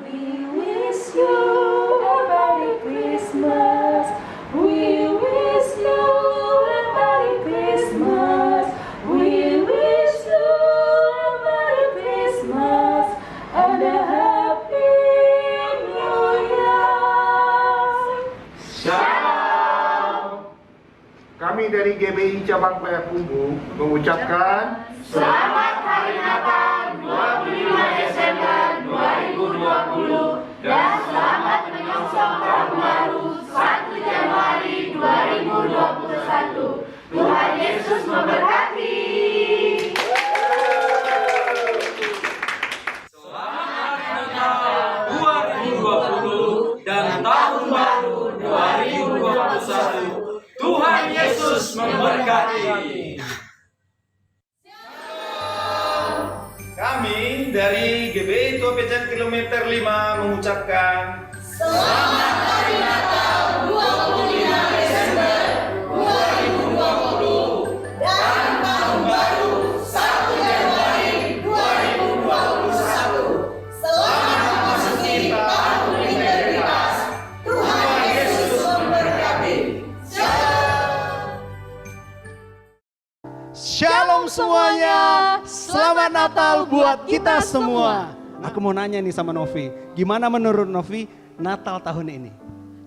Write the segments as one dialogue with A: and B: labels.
A: We wish you a Merry Christmas. We wish you a Merry Christmas. We wish you a Merry Christmas and a Happy New Year.
B: Shalom. Kami dari GBI Cabang Payakumbuh mengucapkan Selamat Hari Natal 25 Desember 2020 dan selamat menyongsong Tahun Baru 1 Januari 2021. Tuhan Yesus memberkati.
C: Selamat Natal 2020 dan Tahun Baru 2021. Tuhan Yesus memberkati.
D: Kami dari GBI Tua Pecan Kilometer 5 mengucapkan
E: Selamat Hari Natal 25 Desember 2020 dan Tahun Baru 1 Januari 2021. Selamat memasuki tahun integritas. Tuhan Yesus memberkati.
F: Shalom semuanya, selamat Natal buat kita semua. Aku mau nanya nih sama Novi, gimana menurut Novi Natal tahun ini?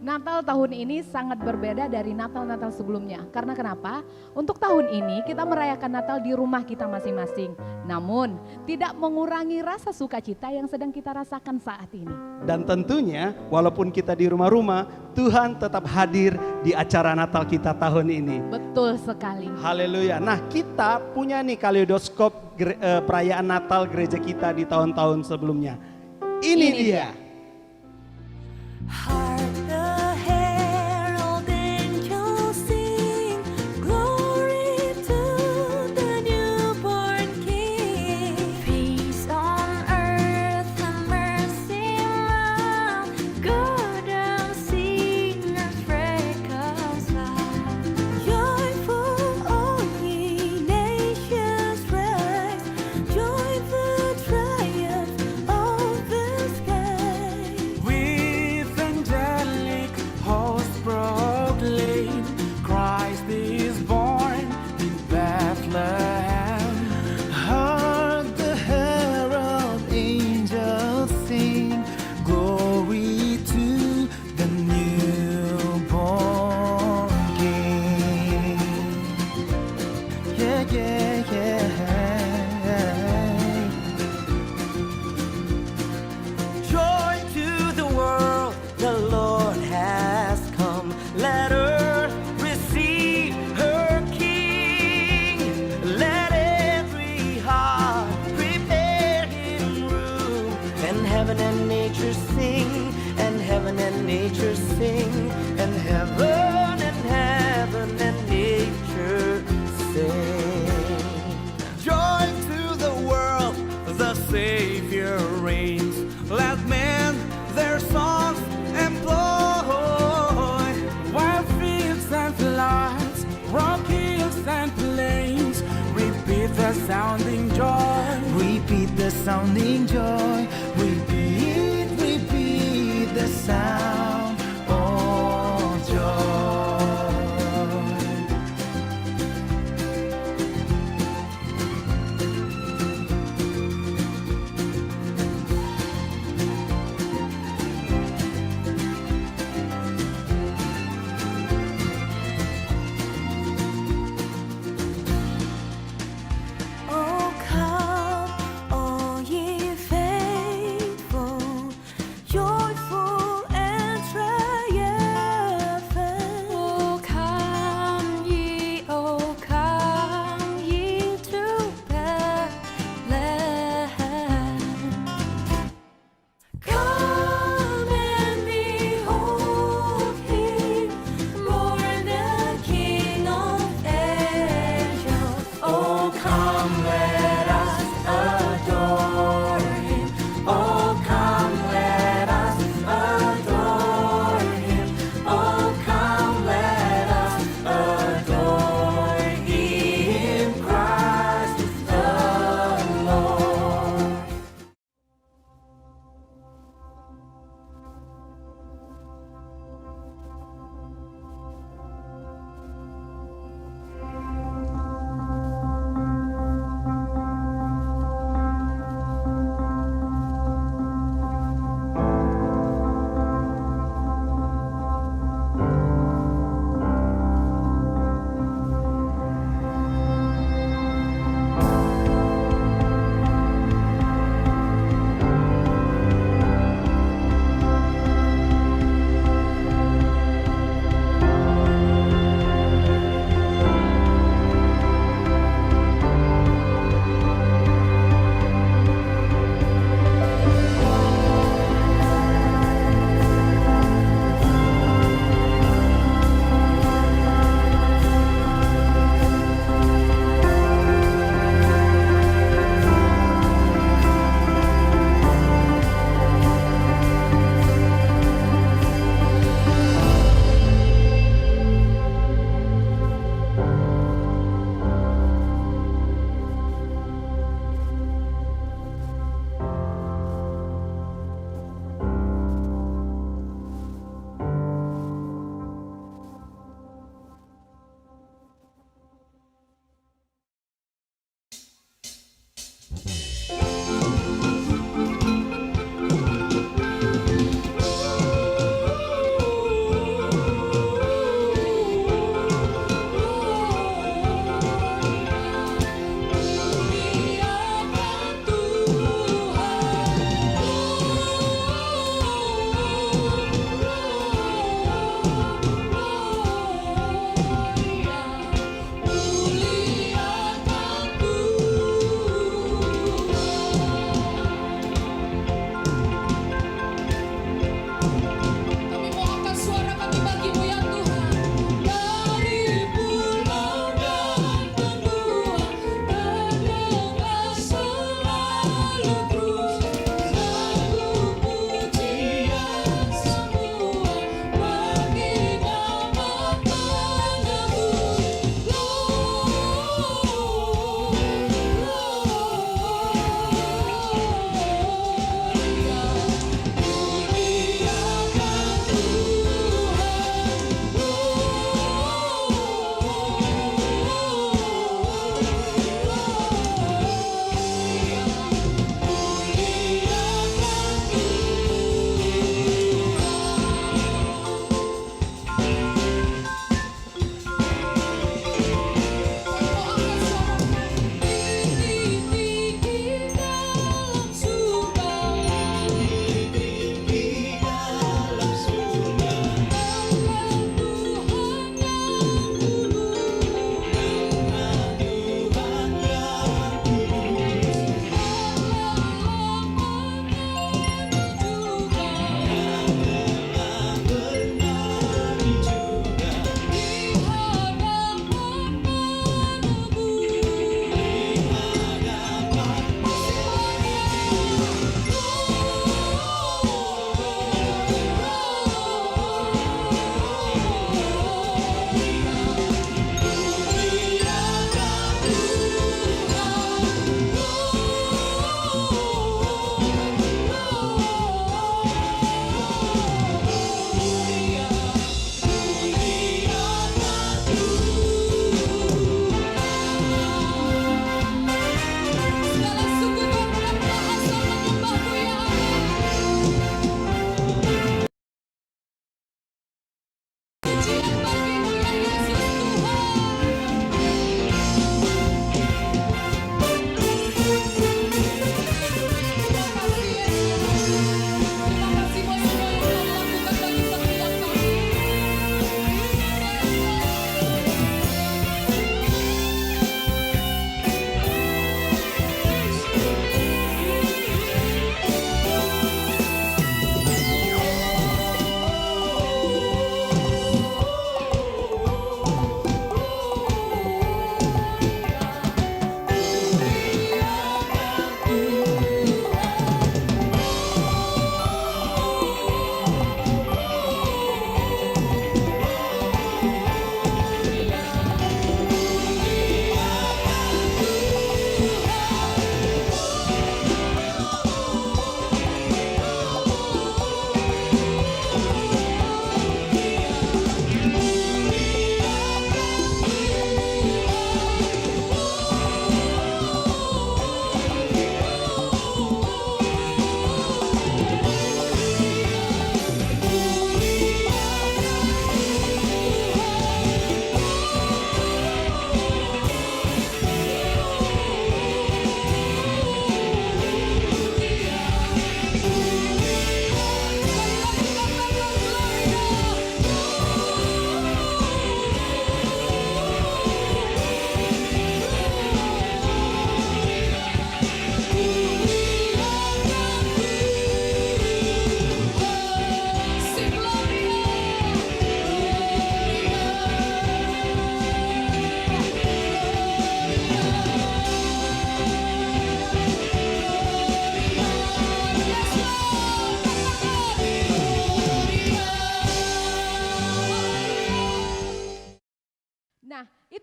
G: Natal tahun ini sangat berbeda dari Natal-Natal sebelumnya. Karena kenapa? Untuk tahun ini kita merayakan Natal di rumah kita masing-masing. Namun tidak mengurangi rasa sukacita yang sedang kita rasakan saat ini.
F: Dan tentunya walaupun kita di rumah-rumah, Tuhan tetap hadir di acara Natal kita tahun ini.
G: Betul sekali.
F: Haleluya. Nah, kita punya nih kaleidoskop perayaan Natal gereja kita di tahun-tahun sebelumnya. Ini dia.
A: Hark the herald angels sing, glory to the newborn King. Peace on earth and mercy love, good and sinners reconciled. Joyful all ye nations rise, join the triumph of the skies.
H: With angelic hosts proclaim, Christ is born in Bethlehem. Hark the herald angels sing, glory to the newborn King. Yeah, yeah, yeah. Joy to the world, the Lord has come. Let earth receive her King. Let every heart prepare him room. And heaven and nature sing, and heaven and nature sing, and heaven and nature sing. Joy to the world, the Savior reigns. Let men their songs employ. Wild fields and floods, rock hills and plains, repeat the sounding joy. Repeat the sounding joy. Repeat the sound of joy.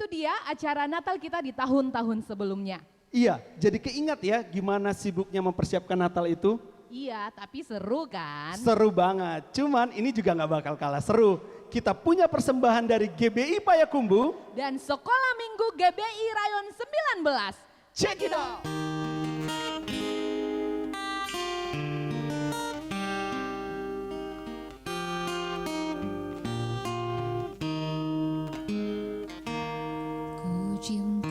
G: itu dia acara Natal kita di tahun-tahun sebelumnya.
F: Iya, jadi keingat ya gimana sibuknya mempersiapkan Natal itu.
G: Iya, tapi seru kan?
F: Seru banget, cuman ini juga nggak bakal kalah seru. Kita punya persembahan dari GBI Payakumbuh.
G: Dan Sekolah Minggu GBI Rayon 19.
F: Check it out.
A: Ku cinta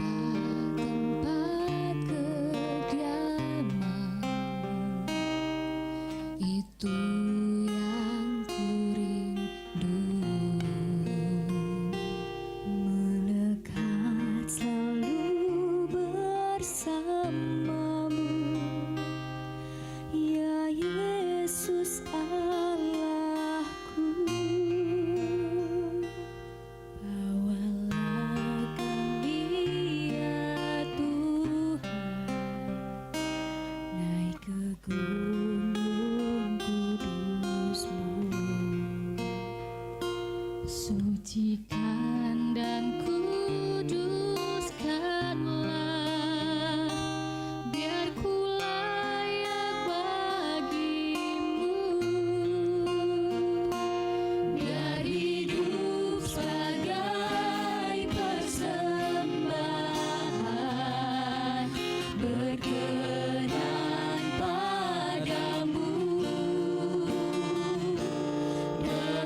A: tempat kediamanmu, itu yang ku rindu. Melekat selalu bersamamu, ya Yesus Allahku. Bawalah kami ya Tuhan, naik ke gunung kudus-Mu. Sucikan dan kuduskanlah, biar ku layak bagimu. Biar hidup sebagai persembahan berkenan padamu.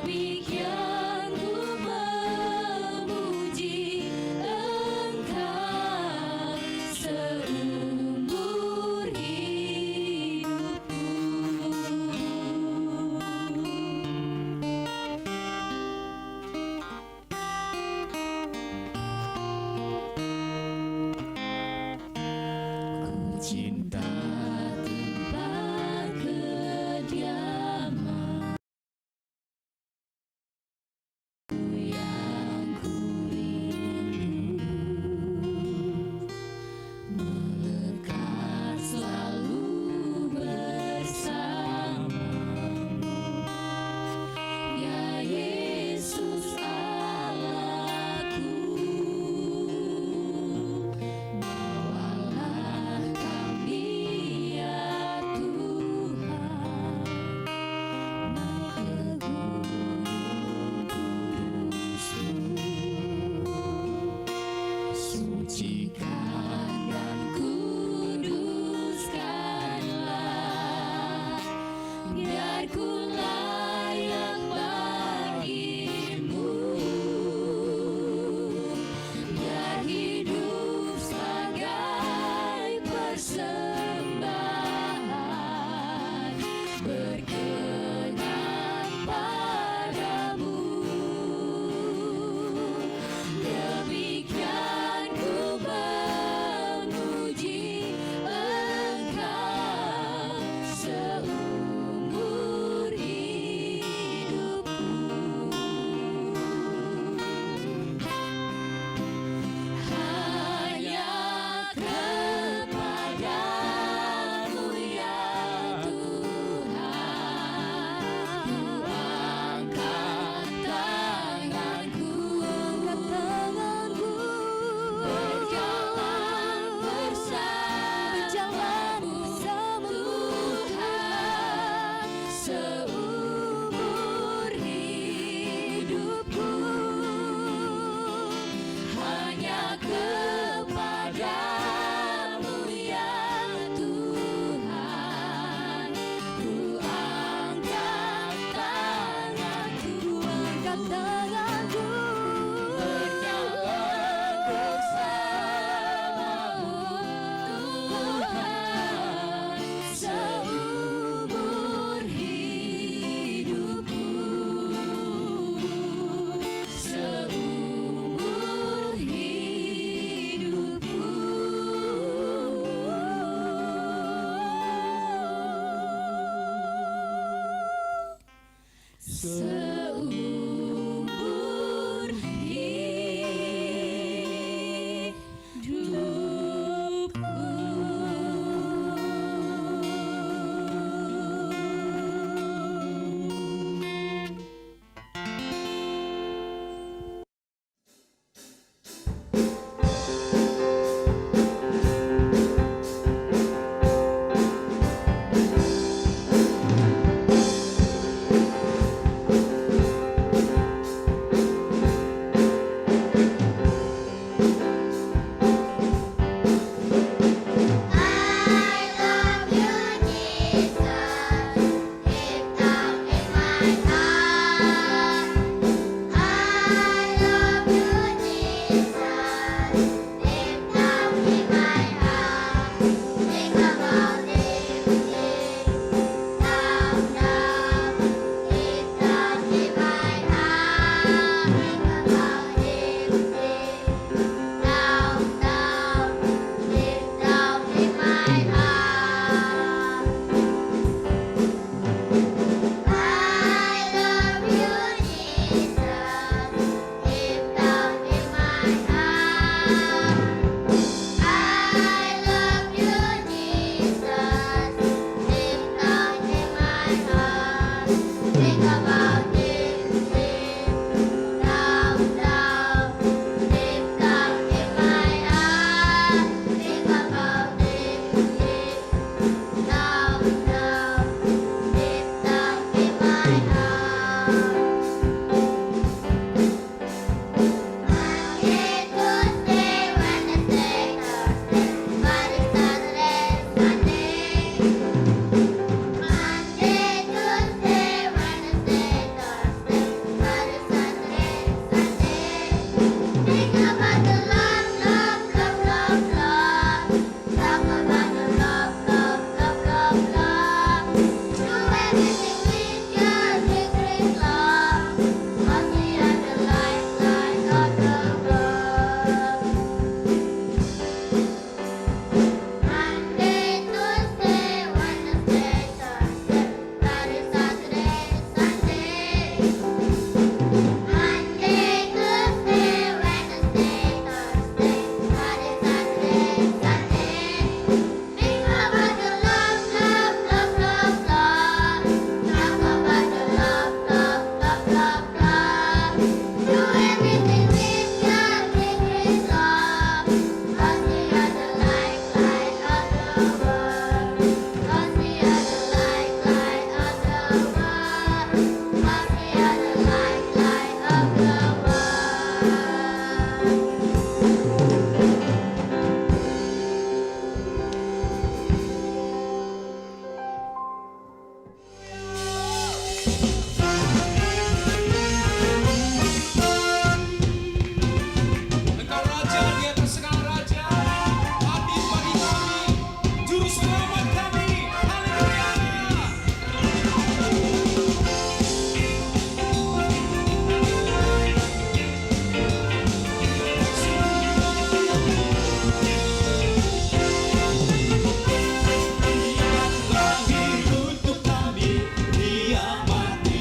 A: Demikian ku memuji Engkau seumur hidupku. Ku cinta tempat kediamanmu, yang ku rindu. Melekat selalu bersamamu, ya Yesus Allahku. Bawalah kami ya Tuhan, naik ke gunung kudus-Mu. Sucikan dan kuduskanlah, biar ku layak bagimu. Biar hidup sebagai persembahan berkenan padamu. Demikian ku memuji Engkau seumur hidupku. Hanya kepadamu ya Tuhan, ku angkat tanganku, berjalan bersamamu Tuhan seumur hidupku. Hanya kepadamu ya Tuhan, ku angkat tanganku, berjalan bersamamu Tuhan seumur hidupku. Seumur hidupku. Seumur hidupku. Think about deep, deep down, down, deep down in my heart. Think about deep, deep down, down, deep down in my heart. Monday, Tuesday, Wednesday, Thursday, Friday, Saturday, Sunday. Monday, Tuesday, Wednesday, Thursday, Friday, Saturday, Sunday. Think about the love, love, love, love, love. Talk about the love, love, love, love, love. Do everything with your big, big love. 'Cause we are the light, light of the world. Monday, Tuesday, Wednesday, Thursday, Friday, Saturday, Sunday. Monday, Tuesday, Wednesday, Thursday, Friday, Saturday, Sunday. Think about the love, love, love, love, love. Talk about the love, love, love, love, love. Do everything with your big, big love. 'Cause we are the light, light of the world. 'Cause we are the light, light of the world. 'Cause we are the light, light of the world.
H: Engkau raja di atas segala raja, hadir bagi kami, juru selamat kami. Haleluya. Dia lahir untuk kami, Dia mati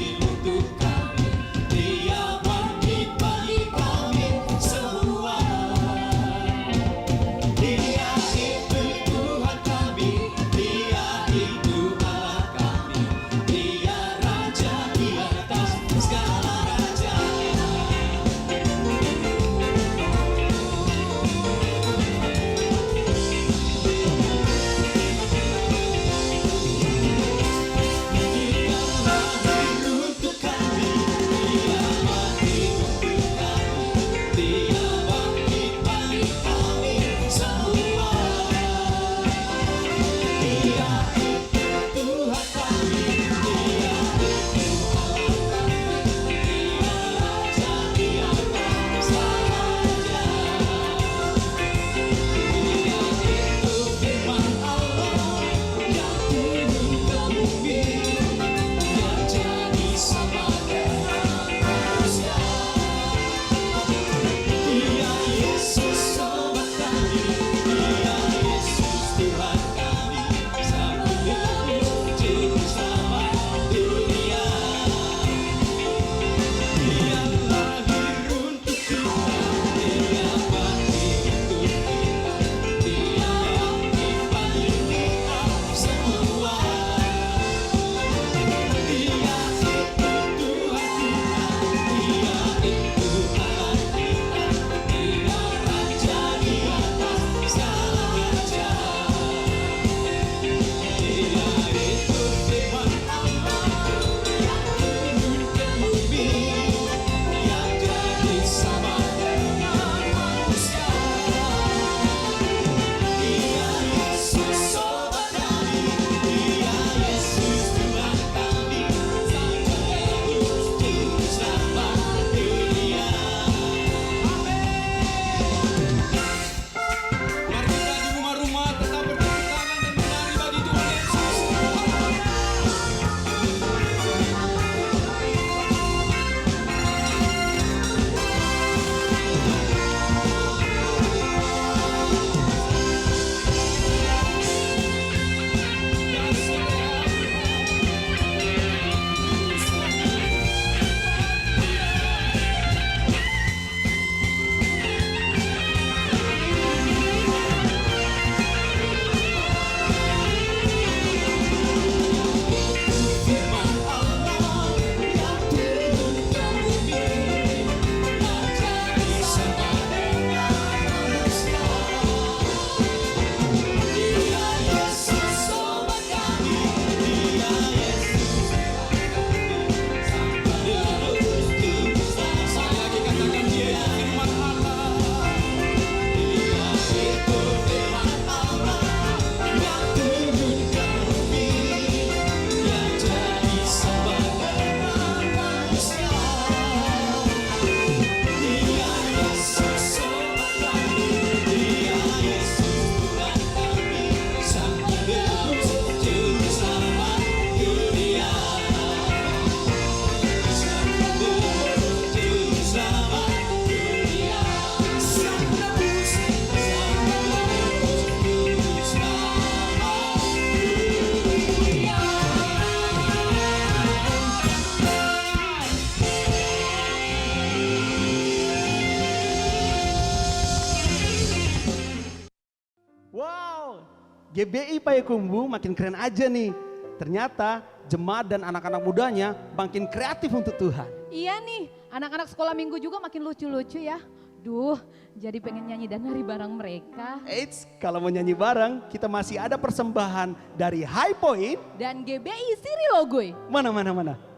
F: GBI Payakumbuh makin keren aja nih. Ternyata jemaat dan anak-anak mudanya makin kreatif untuk Tuhan.
G: Iya nih, anak-anak sekolah minggu juga makin lucu-lucu ya. Duh, jadi pengen nyanyi dan nari bareng mereka.
F: Eits, kalau mau nyanyi bareng, kita masih ada persembahan dari High Point
G: Dan GBI Siri Logoy.
F: Mana?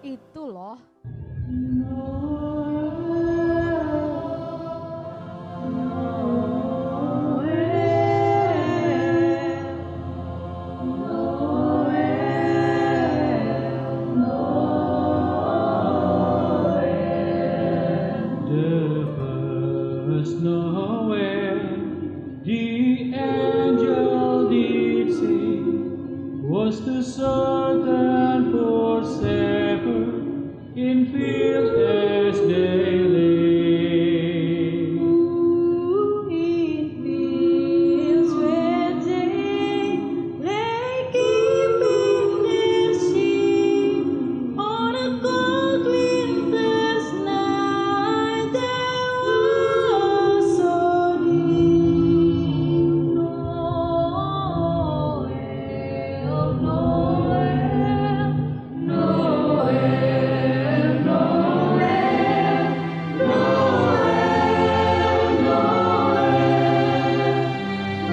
G: Itu loh.
I: Nowhere the angel did sing was the certain forsaker in field as they lay.
E: In fields where they lay keeping their sheep on a cold winter's night, there was so deep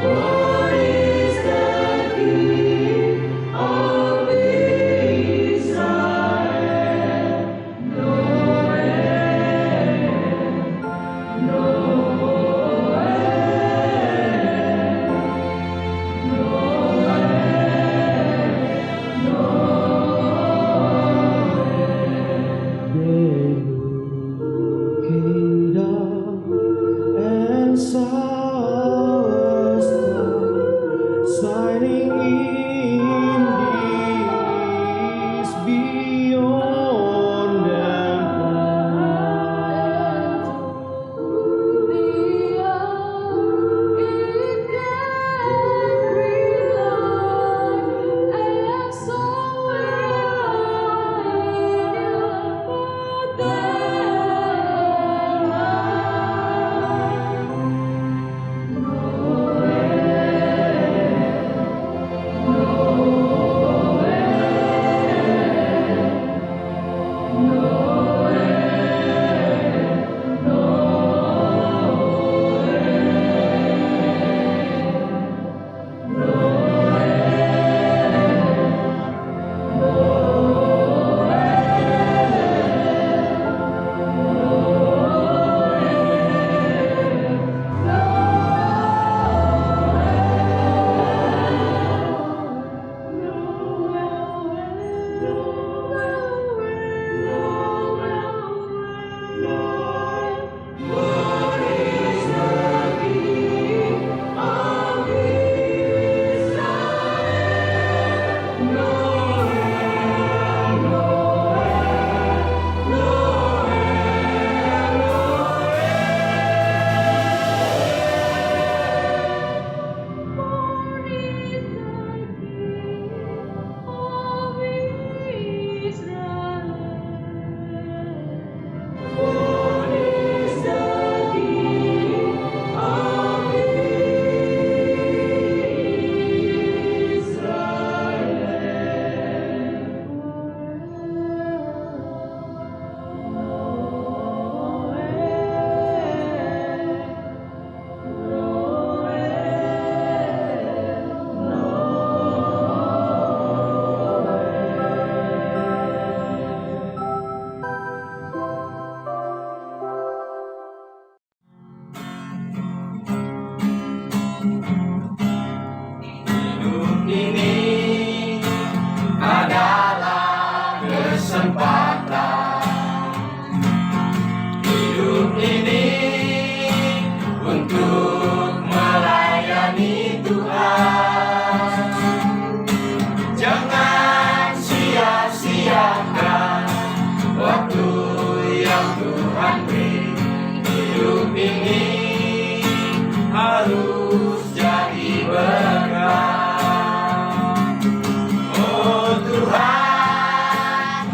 E: What is the King of Israel?
I: Came down and saw a star shining in the east beyond and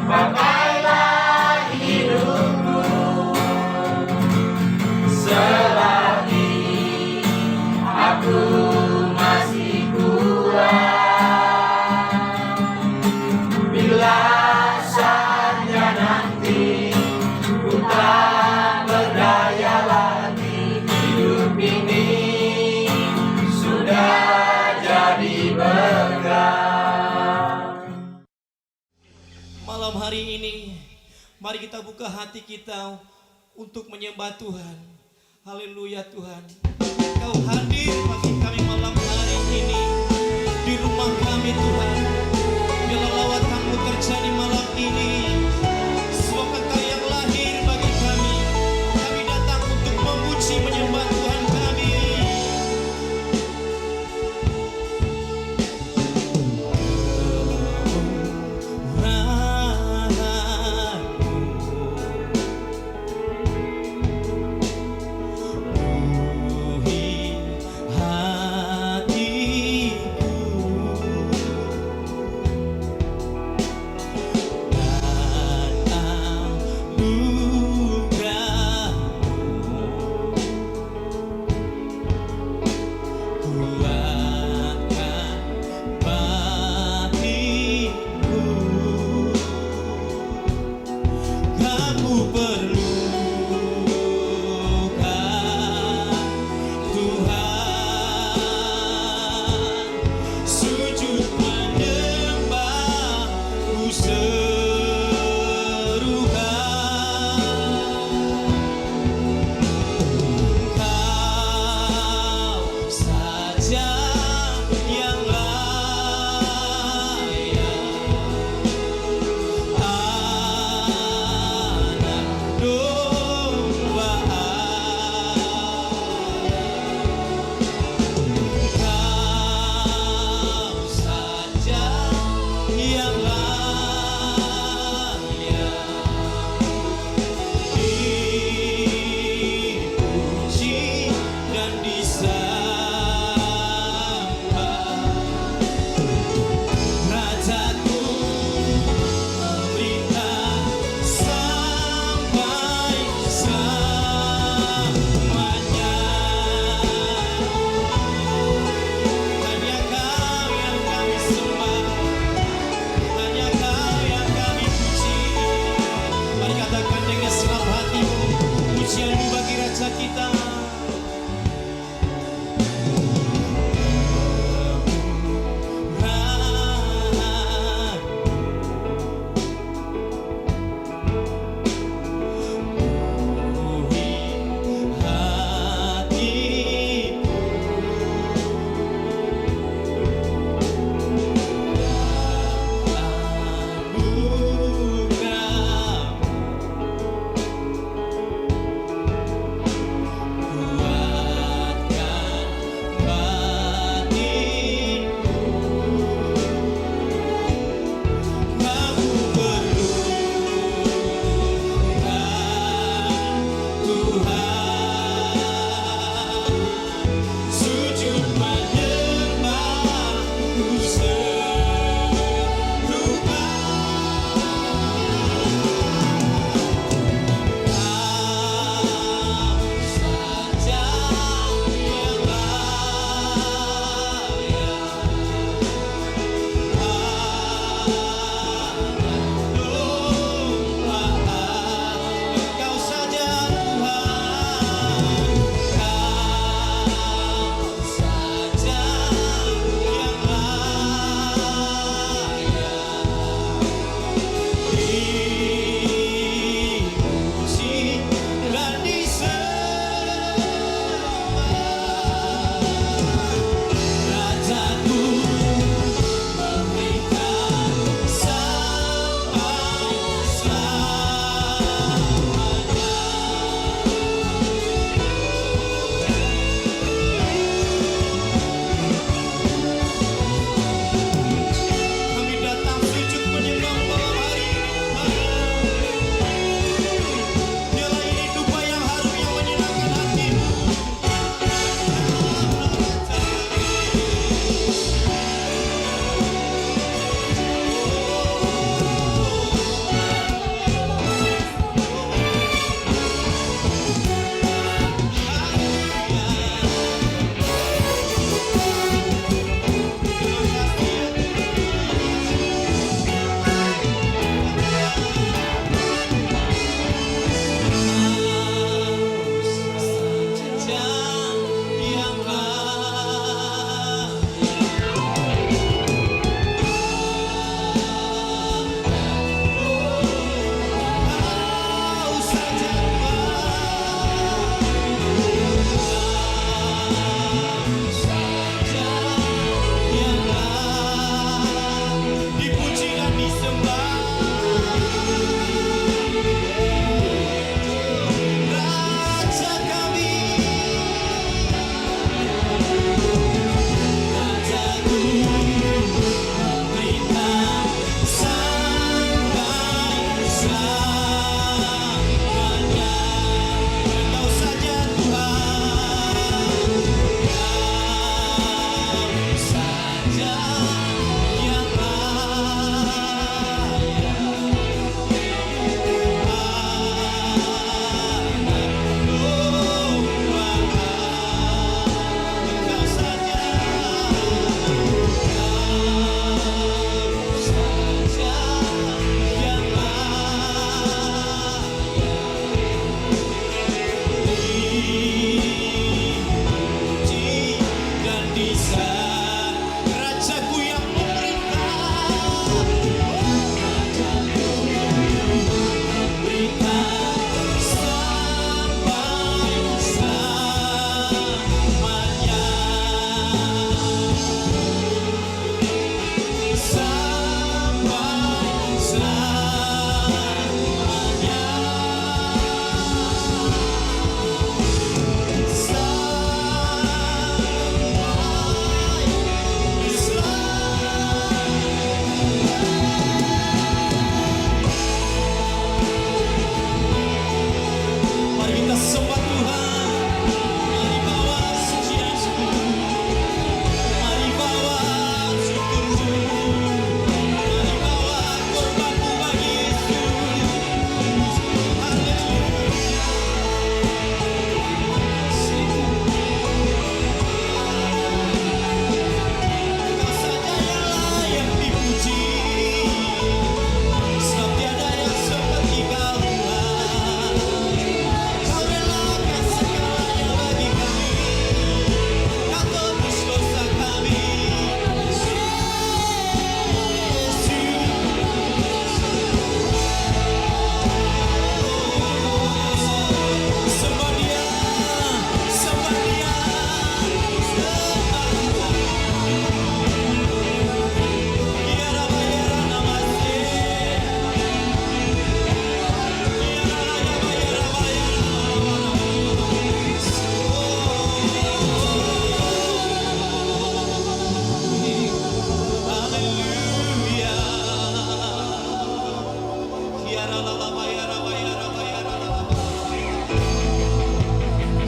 B: Pakailah
I: ini, mari kita buka hati kita untuk menyembah Tuhan. Haleluya Tuhan. Kau hadir bagi kami malam hari ini di rumah kami Tuhan. Biarlah lawatanmu terjadi malam ini. Sebuah kata yang lahir bagi kami. Kami datang untuk memuji menyembah Tuhan kami. Doa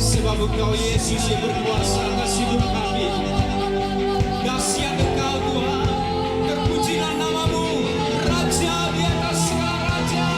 I: Sebab Engkau Yesus yang berkuasa atas hidup kami. Dahsyat Engkau Tuhan, terpujilah namamu, Raja di atas segala raja.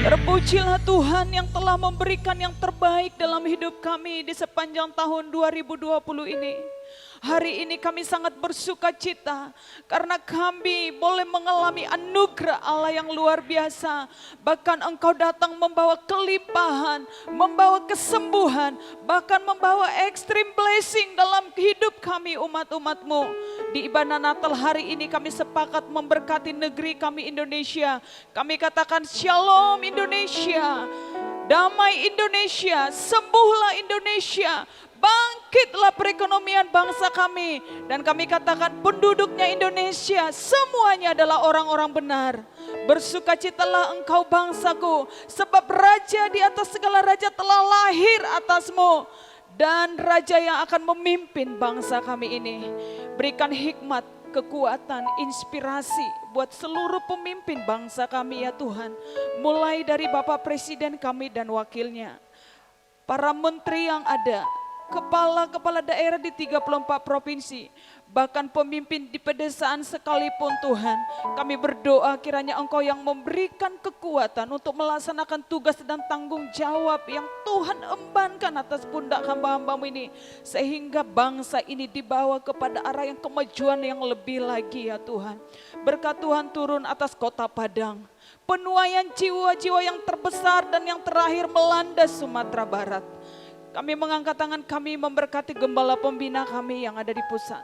J: Terpujilah Tuhan yang telah memberikan yang terbaik dalam hidup kami di sepanjang tahun 2020 ini. Hari ini kami sangat bersuka cita karena kami boleh mengalami anugerah Allah yang luar biasa. Bahkan Engkau datang membawa kelimpahan, membawa kesembuhan, bahkan membawa extreme blessing dalam hidup kami umat-umat-Mu. Di ibadah Natal hari ini kami sepakat memberkati negeri kami Indonesia. Kami katakan Shalom Indonesia, damai Indonesia, sembuhlah Indonesia. Bangkitlah perekonomian bangsa kami. Dan kami katakan penduduknya Indonesia semuanya adalah orang-orang benar. Bersukacitalah engkau bangsaku, sebab raja di atas segala raja telah lahir atasmu. Dan raja yang akan memimpin bangsa kami ini. Berikan hikmat, kekuatan, inspirasi buat seluruh pemimpin bangsa kami ya Tuhan. Mulai dari Bapak Presiden kami dan wakilnya, para menteri yang ada, kepala-kepala daerah di 34 provinsi, bahkan pemimpin di pedesaan sekalipun Tuhan. Kami berdoa kiranya Engkau yang memberikan kekuatan untuk melaksanakan tugas dan tanggung jawab yang Tuhan embankan atas pundak hamba-hamba-Mu ini. Sehingga bangsa ini dibawa kepada arah yang kemajuan yang lebih lagi ya Tuhan. Berkat Tuhan turun atas kota Padang. Penuaian jiwa-jiwa yang terbesar dan yang terakhir melanda Sumatera Barat. Kami mengangkat tangan kami memberkati gembala pembina kami yang ada di pusat.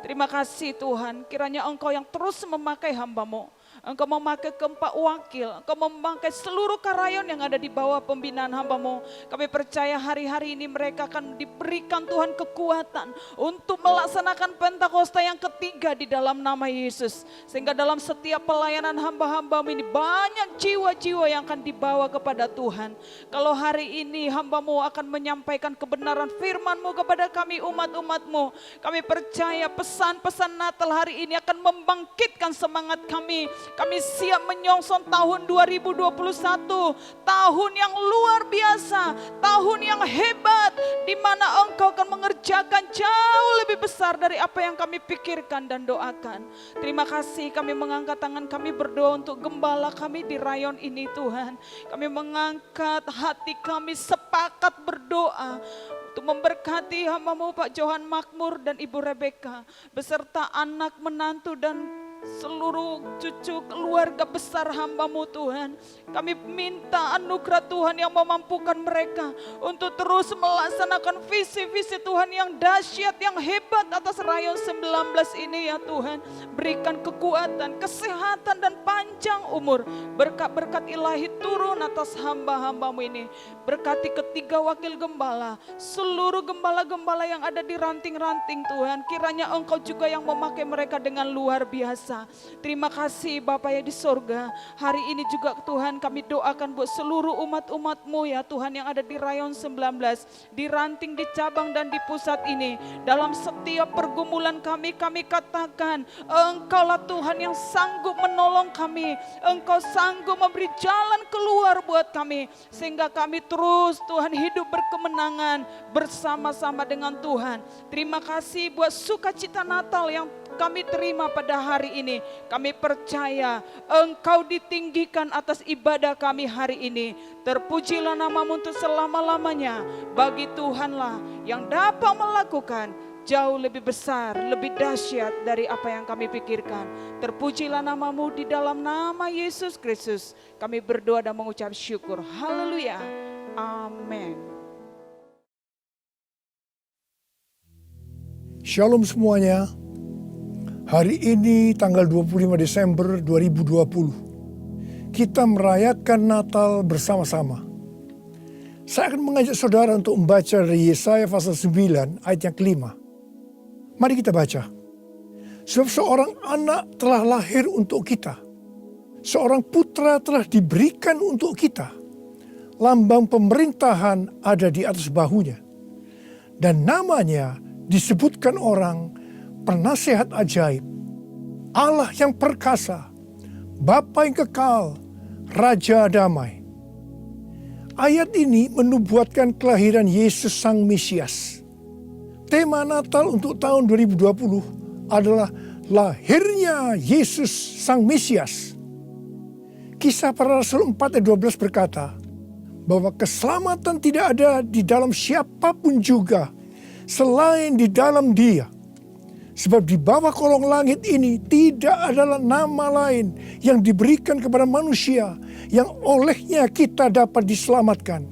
J: Terima kasih Tuhan, kiranya Engkau yang terus memakai hamba-Mu. Engkau memakai keempat wakil, Engkau memakai seluruh karyawan yang ada di bawah pembinaan hamba-Mu. Kami percaya hari-hari ini mereka akan diberikan Tuhan kekuatan untuk melaksanakan Pentakosta yang ketiga di dalam nama Yesus. Sehingga dalam setiap pelayanan hamba-hamba-Mu ini banyak jiwa-jiwa yang akan dibawa kepada Tuhan. Kalau hari ini hamba-Mu akan menyampaikan kebenaran firman-Mu kepada kami umat-umat-Mu, kami percaya pesan-pesan Natal hari ini akan membangkitkan semangat kami. Kami siap menyongsong tahun 2021, tahun yang luar biasa, tahun yang hebat, di mana Engkau akan mengerjakan jauh lebih besar dari apa yang kami pikirkan dan doakan. Terima kasih, kami mengangkat tangan kami berdoa untuk gembala kami di rayon ini Tuhan. Kami mengangkat hati kami sepakat berdoa untuk memberkati hamba-Mu Pak Johan Makmur dan Ibu Rebeka beserta anak menantu dan seluruh cucu keluarga besar hamba-Mu Tuhan. Kami minta anugerah Tuhan yang memampukan mereka untuk terus melaksanakan visi-visi Tuhan yang dahsyat, yang hebat atas rayon 19 ini ya Tuhan. Berikan kekuatan, kesehatan dan panjang umur. Berkat-berkat ilahi turun atas hamba-hamba-Mu ini. Berkati ketiga wakil gembala, seluruh gembala-gembala yang ada di ranting-ranting Tuhan. Kiranya Engkau juga yang memakai mereka dengan luar biasa. Terima kasih Bapa yang di sorga. Hari ini juga Tuhan kami doakan buat seluruh umat-umat-Mu ya Tuhan yang ada di rayon 19, di ranting, di cabang dan di pusat ini. Dalam setiap pergumulan kami katakan Engkaulah Tuhan yang sanggup menolong kami. Engkau sanggup memberi jalan keluar buat kami. Sehingga kami terus Tuhan hidup berkemenangan bersama-sama dengan Tuhan. Terima kasih buat sukacita Natal yang kami terima pada hari ini. Kami percaya Engkau ditinggikan atas ibadah kami hari ini. Terpujilah nama-Mu untuk selama-lamanya. Bagi Tuhanlah yang dapat melakukan jauh lebih besar, lebih dahsyat dari apa yang kami pikirkan. Terpujilah nama-Mu di dalam nama Yesus Kristus. Kami berdoa dan mengucap syukur. Haleluya. Amin.
K: Shalom semuanya. Hari ini tanggal 25 Desember 2020. Kita merayakan Natal bersama-sama. Saya akan mengajak saudara untuk membaca dari Yesaya pasal 9 ayat yang kelima. Mari kita baca. Sebab seorang anak telah lahir untuk kita. Seorang putra telah diberikan untuk kita. Lambang pemerintahan ada di atas bahunya. Dan namanya disebutkan orang Penasehat ajaib, Allah yang perkasa, Bapa yang kekal, Raja damai. Ayat ini menubuatkan kelahiran Yesus Sang Mesias. Tema Natal untuk tahun 2020 adalah lahirnya Yesus Sang Mesias. Kisah Para Rasul 4 ayat 12 berkata bahwa keselamatan tidak ada di dalam siapapun juga selain di dalam Dia. Sebab di bawah kolong langit ini tidak adalah nama lain yang diberikan kepada manusia yang olehnya kita dapat diselamatkan.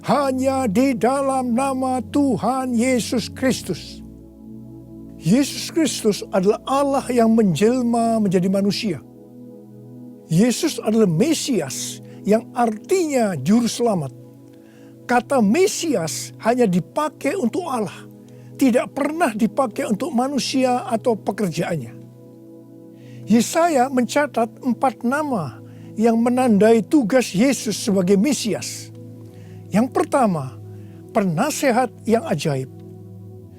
K: Hanya di dalam nama Tuhan Yesus Kristus. Yesus Kristus adalah Allah yang menjelma menjadi manusia. Yesus adalah Mesias yang artinya juru selamat. Kata Mesias hanya dipakai untuk Allah. Tidak pernah dipakai untuk manusia atau pekerjaannya. Yesaya mencatat 4 nama yang menandai tugas Yesus sebagai Mesias. Yang pertama, penasehat yang ajaib.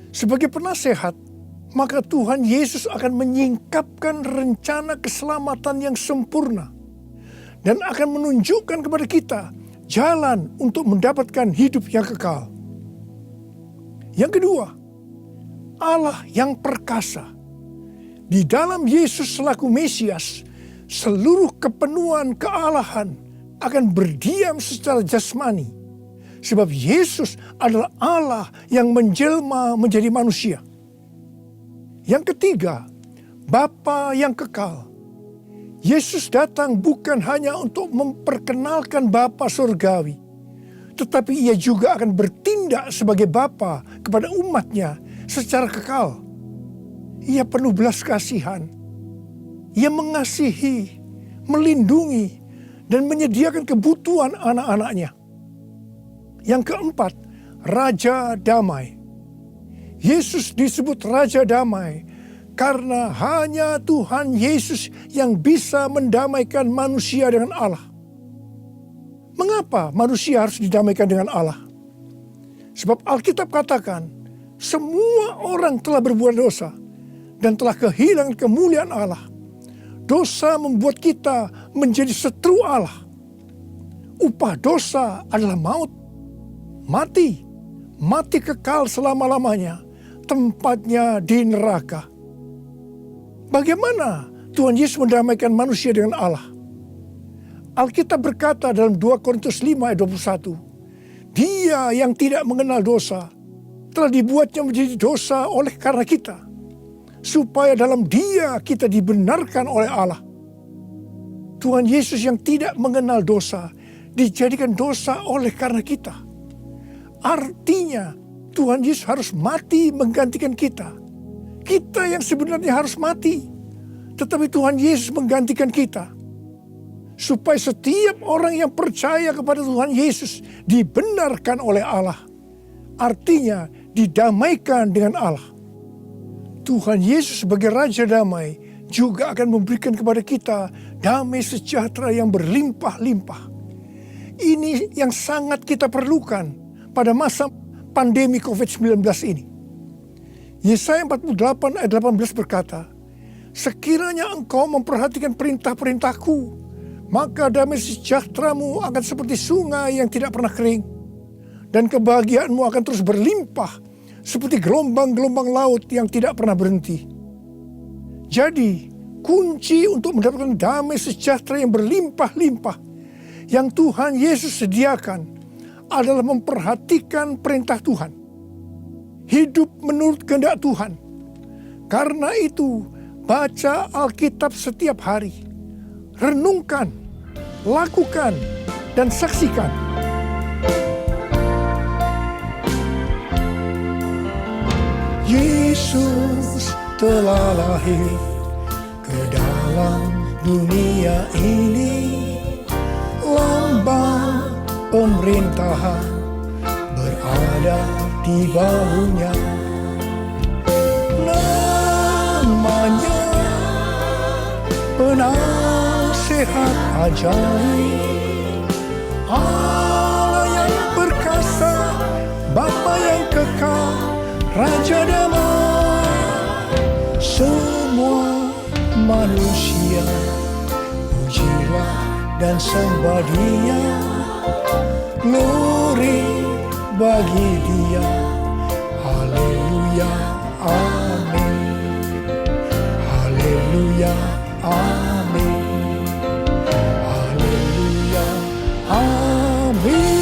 K: Sebagai penasehat, maka Tuhan Yesus akan menyingkapkan rencana keselamatan yang sempurna dan akan menunjukkan kepada kita jalan untuk mendapatkan hidup yang kekal. Yang kedua, Allah yang perkasa. Di dalam Yesus selaku Mesias, seluruh kepenuhan kealahan akan berdiam secara jasmani. Sebab Yesus adalah Allah yang menjelma menjadi manusia. Yang ketiga, Bapa yang kekal. Yesus datang bukan hanya untuk memperkenalkan Bapa surgawi, tetapi ia juga akan bertindak sebagai Bapa kepada umatnya secara kekal. Ia penuh belas kasihan. Ia mengasihi, melindungi, dan menyediakan kebutuhan anak-anaknya. Yang keempat, Raja Damai. Yesus disebut Raja Damai karena hanya Tuhan Yesus yang bisa mendamaikan manusia dengan Allah. Mengapa manusia harus didamaikan dengan Allah? Sebab Alkitab katakan, semua orang telah berbuat dosa dan telah kehilangan kemuliaan Allah. Dosa membuat kita menjadi setru Allah. Upah dosa adalah maut, mati kekal selama-lamanya, tempatnya di neraka. Bagaimana Tuhan Yesus mendamaikan manusia dengan Allah? Alkitab berkata dalam 2 Korintus 5 ayat 21, Dia yang tidak mengenal dosa telah dibuatnya menjadi dosa oleh karena kita, supaya dalam Dia kita dibenarkan oleh Allah. Tuhan Yesus yang tidak mengenal dosa dijadikan dosa oleh karena kita. Artinya Tuhan Yesus harus mati menggantikan kita. Kita yang sebenarnya harus mati, tetapi Tuhan Yesus menggantikan kita. Supaya setiap orang yang percaya kepada Tuhan Yesus dibenarkan oleh Allah. Artinya didamaikan dengan Allah. Tuhan Yesus sebagai Raja Damai juga akan memberikan kepada kita damai sejahtera yang berlimpah-limpah. Ini yang sangat kita perlukan pada masa pandemi COVID-19 ini. Yesaya 48 ayat 18 berkata, Sekiranya engkau memperhatikan perintah-perintahku, maka damai sejahteramu akan seperti sungai yang tidak pernah kering, dan kebahagiaanmu akan terus berlimpah seperti gelombang-gelombang laut yang tidak pernah berhenti. Jadi, kunci untuk mendapatkan damai sejahtera yang berlimpah-limpah yang Tuhan Yesus sediakan adalah memperhatikan perintah Tuhan. Hidup menurut kehendak Tuhan. Karena itu, baca Alkitab setiap hari. Renungkan, lakukan, dan saksikan. Yesus telah lahir ke dalam dunia ini, lambang pemerintahan berada di bahunya. Namanya penasehat ajaib, Allah yang perkasa, Bapa yang kekal, Raja Damai. Semua manusia pujilah dan sembah Dia, glory bagi Dia. Haleluya, amin. Haleluya, amin. Haleluya, amin.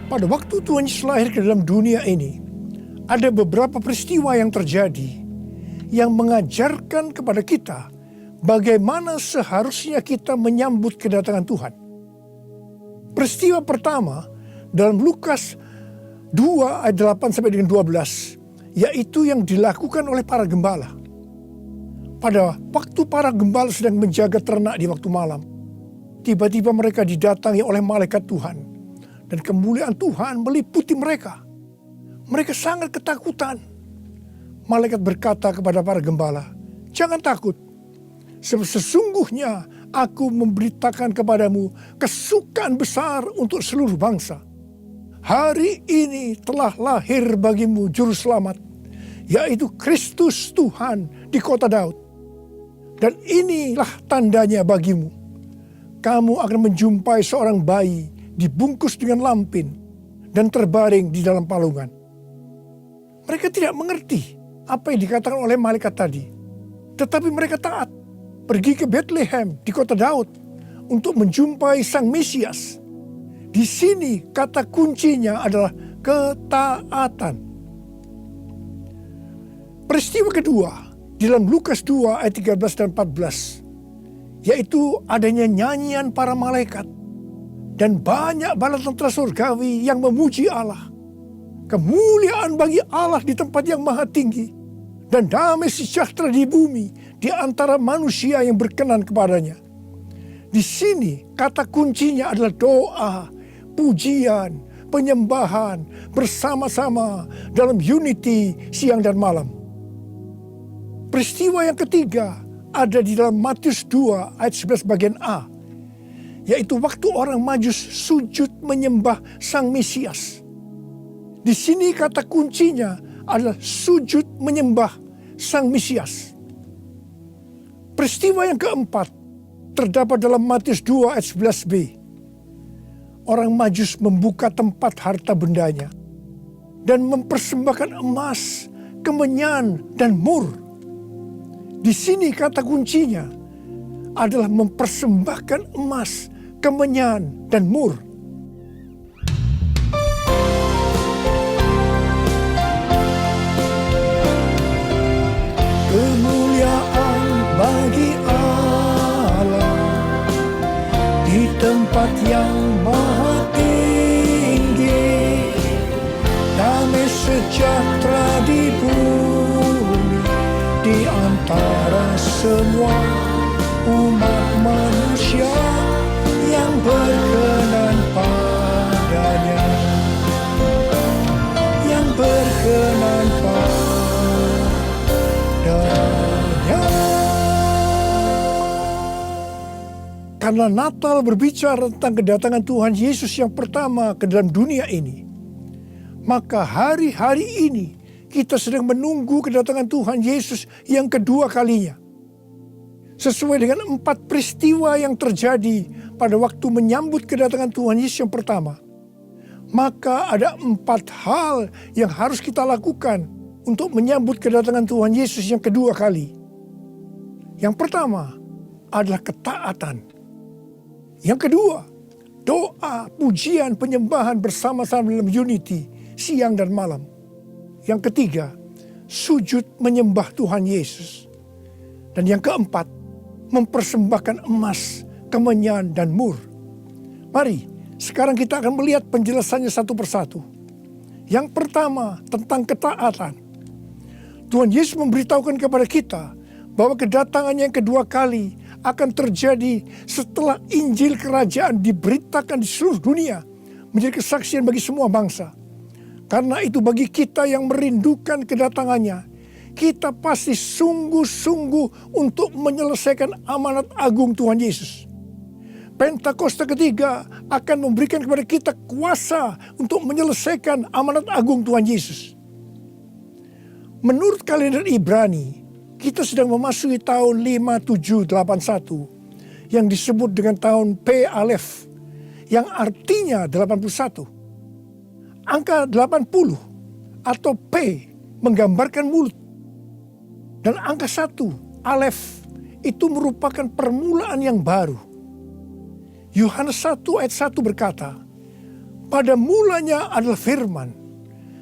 K: Pada waktu Tuhan Yesus lahir ke dalam dunia ini, ada beberapa peristiwa yang terjadi yang mengajarkan kepada kita bagaimana seharusnya kita menyambut kedatangan Tuhan. Peristiwa pertama dalam Lukas 2 ayat 8 sampai dengan 12, yaitu yang dilakukan oleh para gembala. Pada waktu para gembala sedang menjaga ternak di waktu malam, tiba-tiba mereka didatangi oleh malaikat Tuhan. Dan kemuliaan Tuhan meliputi mereka. Mereka sangat ketakutan. Malaikat berkata kepada para gembala, "Jangan takut, sebab sesungguhnya aku memberitakan kepadamu kesukaan besar untuk seluruh bangsa. hari ini telah lahir bagimu Juru Selamat, yaitu Kristus Tuhan di kota Daud. Dan inilah tandanya bagimu. Kamu akan menjumpai seorang bayi dibungkus dengan lampin dan terbaring di dalam palungan. Mereka tidak mengerti apa yang dikatakan oleh malaikat tadi. Tetapi mereka taat, pergi ke Bethlehem di kota Daud untuk menjumpai Sang Mesias. Di sini kata kuncinya adalah ketaatan. Peristiwa kedua di dalam Lukas 2 ayat 13 dan 14, yaitu adanya nyanyian para malaikat dan banyak bala tentara surgawi yang memuji Allah. Kemuliaan bagi Allah di tempat yang maha tinggi, dan damai sejahtera di bumi di antara manusia yang berkenan kepadanya. Di sini kata kuncinya adalah doa, pujian, penyembahan bersama-sama dalam unity siang dan malam. Peristiwa yang ketiga ada di dalam Matius 2 ayat 11 bagian A, yaitu waktu orang Majus sujud menyembah Sang Mesias. Di sini kata kuncinya adalah sujud menyembah Sang Mesias. Peristiwa yang keempat terdapat dalam Matius 2 ayat 11b. Orang Majus membuka tempat harta bendanya dan mempersembahkan emas, kemenyan, dan mur. Di sini kata kuncinya adalah mempersembahkan emas, kemenyan, dan mur. Kemuliaan bagi Allah di tempat yang maha tinggi, damai sejahtera di bumi di antara semua umat manusia yang berkenan padanya, yang berkenan padanya. Karena Natal berbicara tentang kedatangan Tuhan Yesus yang pertama ke dalam dunia ini, maka hari-hari ini kita sedang menunggu kedatangan Tuhan Yesus yang kedua kalinya. Sesuai dengan 4 peristiwa yang terjadi pada waktu menyambut kedatangan Tuhan Yesus yang pertama, maka ada 4 hal yang harus kita lakukan untuk menyambut kedatangan Tuhan Yesus yang kedua kali. Yang pertama adalah ketaatan. Yang kedua, doa, pujian, penyembahan bersama-sama dalam unity siang dan malam. Yang ketiga, sujud menyembah Tuhan Yesus. Dan yang keempat, mempersembahkan emas, kemenyan, dan mur. Mari, sekarang kita akan melihat penjelasannya satu persatu. Yang pertama, tentang ketaatan. Tuhan Yesus memberitahukan kepada kita bahwa kedatangannya yang kedua kali akan terjadi setelah Injil Kerajaan diberitakan di seluruh dunia, menjadi kesaksian bagi semua bangsa. Karena itu bagi kita yang merindukan kedatangannya, kita pasti sungguh-sungguh untuk menyelesaikan amanat agung Tuhan Yesus. Pentakosta ketiga akan memberikan kepada kita kuasa untuk menyelesaikan amanat agung Tuhan Yesus. Menurut kalender Ibrani, kita sedang memasuki tahun 5781 yang disebut dengan tahun P Alef, yang artinya 81. Angka 80 atau P menggambarkan mulut. Dan angka 1, Alef, itu merupakan permulaan yang baru. Yohanes 1 ayat 1 berkata, pada mulanya adalah firman.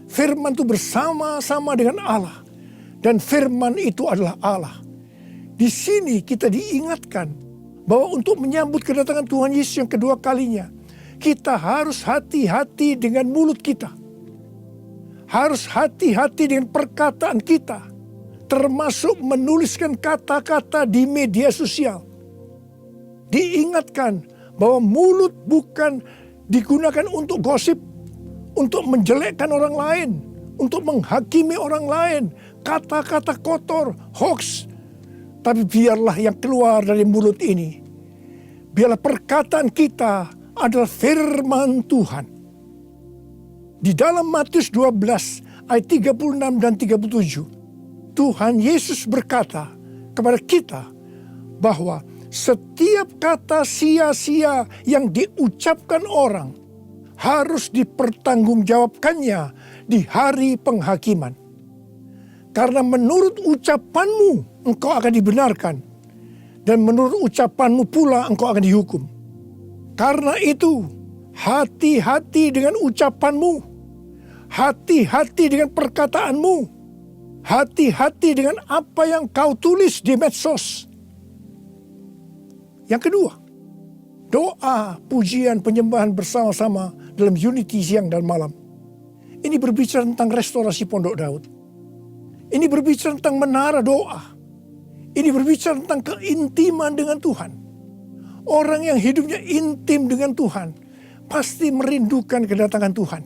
K: Firman itu bersama-sama dengan Allah. Dan firman itu adalah Allah. Di sini kita diingatkan bahwa untuk menyambut kedatangan Tuhan Yesus yang kedua kalinya, kita harus hati-hati dengan mulut kita. Harus hati-hati dengan perkataan kita, termasuk menuliskan kata-kata di media sosial. Diingatkan bahwa mulut bukan digunakan untuk gosip, untuk menjelekkan orang lain, untuk menghakimi orang lain, kata-kata kotor, hoax. Tapi biarlah yang keluar dari mulut ini, biarlah perkataan kita adalah firman Tuhan. Di dalam Matius 12 ayat 36 dan 37, Tuhan Yesus berkata kepada kita bahwa setiap kata sia-sia yang diucapkan orang harus dipertanggungjawabkannya di hari penghakiman. Karena menurut ucapanmu engkau akan dibenarkan, dan menurut ucapanmu pula engkau akan dihukum. Karena itu, hati-hati dengan ucapanmu, hati-hati dengan perkataanmu, hati-hati dengan apa yang kau tulis di medsos. Yang kedua, doa, pujian, penyembahan bersama-sama dalam unity siang dan malam. Ini berbicara tentang restorasi Pondok Daud. Ini berbicara tentang menara doa. Ini berbicara tentang keintiman dengan Tuhan. Orang yang hidupnya intim dengan Tuhan pasti merindukan kedatangan Tuhan.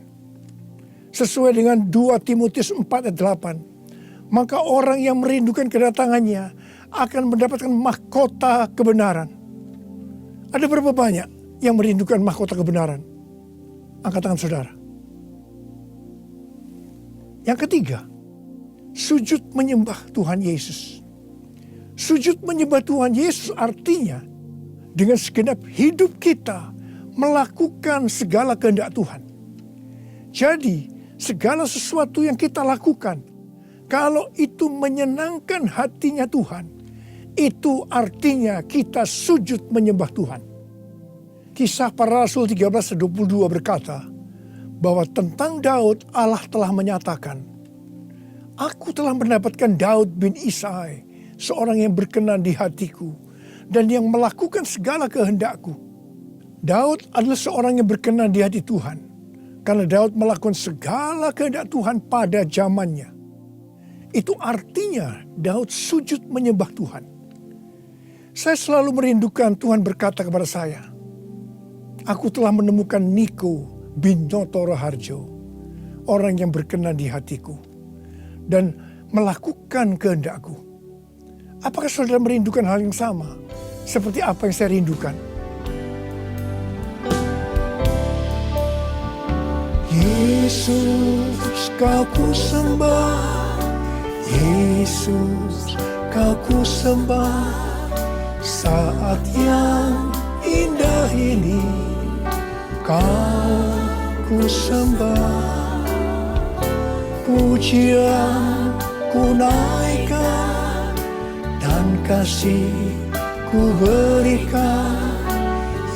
K: Sesuai dengan 2 Timotius 4 ayat 8. Maka orang yang merindukan kedatangannya akan mendapatkan mahkota kebenaran. Ada berapa banyak yang merindukan mahkota kebenaran? Angkat tangan saudara. Yang ketiga, sujud menyembah Tuhan Yesus. Sujud menyembah Tuhan Yesus artinya dengan segenap hidup kita melakukan segala kehendak Tuhan. Jadi segala sesuatu yang kita lakukan, kalau itu menyenangkan hatinya Tuhan, itu artinya kita sujud menyembah Tuhan. Kisah Para Rasul 13:22 berkata bahwa tentang Daud Allah telah menyatakan, "Aku telah mendapatkan Daud bin Isai, seorang yang berkenan di hatiku dan yang melakukan segala kehendakku." Daud adalah seorang yang berkenan di hati Tuhan karena Daud melakukan segala kehendak Tuhan pada zamannya. Itu artinya Daud sujud menyembah Tuhan. Saya selalu merindukan Tuhan berkata kepada saya, "Aku telah menemukan Niko bin Noto Raharjo, orang yang berkenan di hatiku dan melakukan kehendakku." Apakah saudara merindukan hal yang sama seperti apa yang saya rindukan? Yesus, kau ku sembah, Yesus, kau ku sembah. Saat yang indah ini kau ku sembah, pujian ku naikkan dan kasih ku berikan.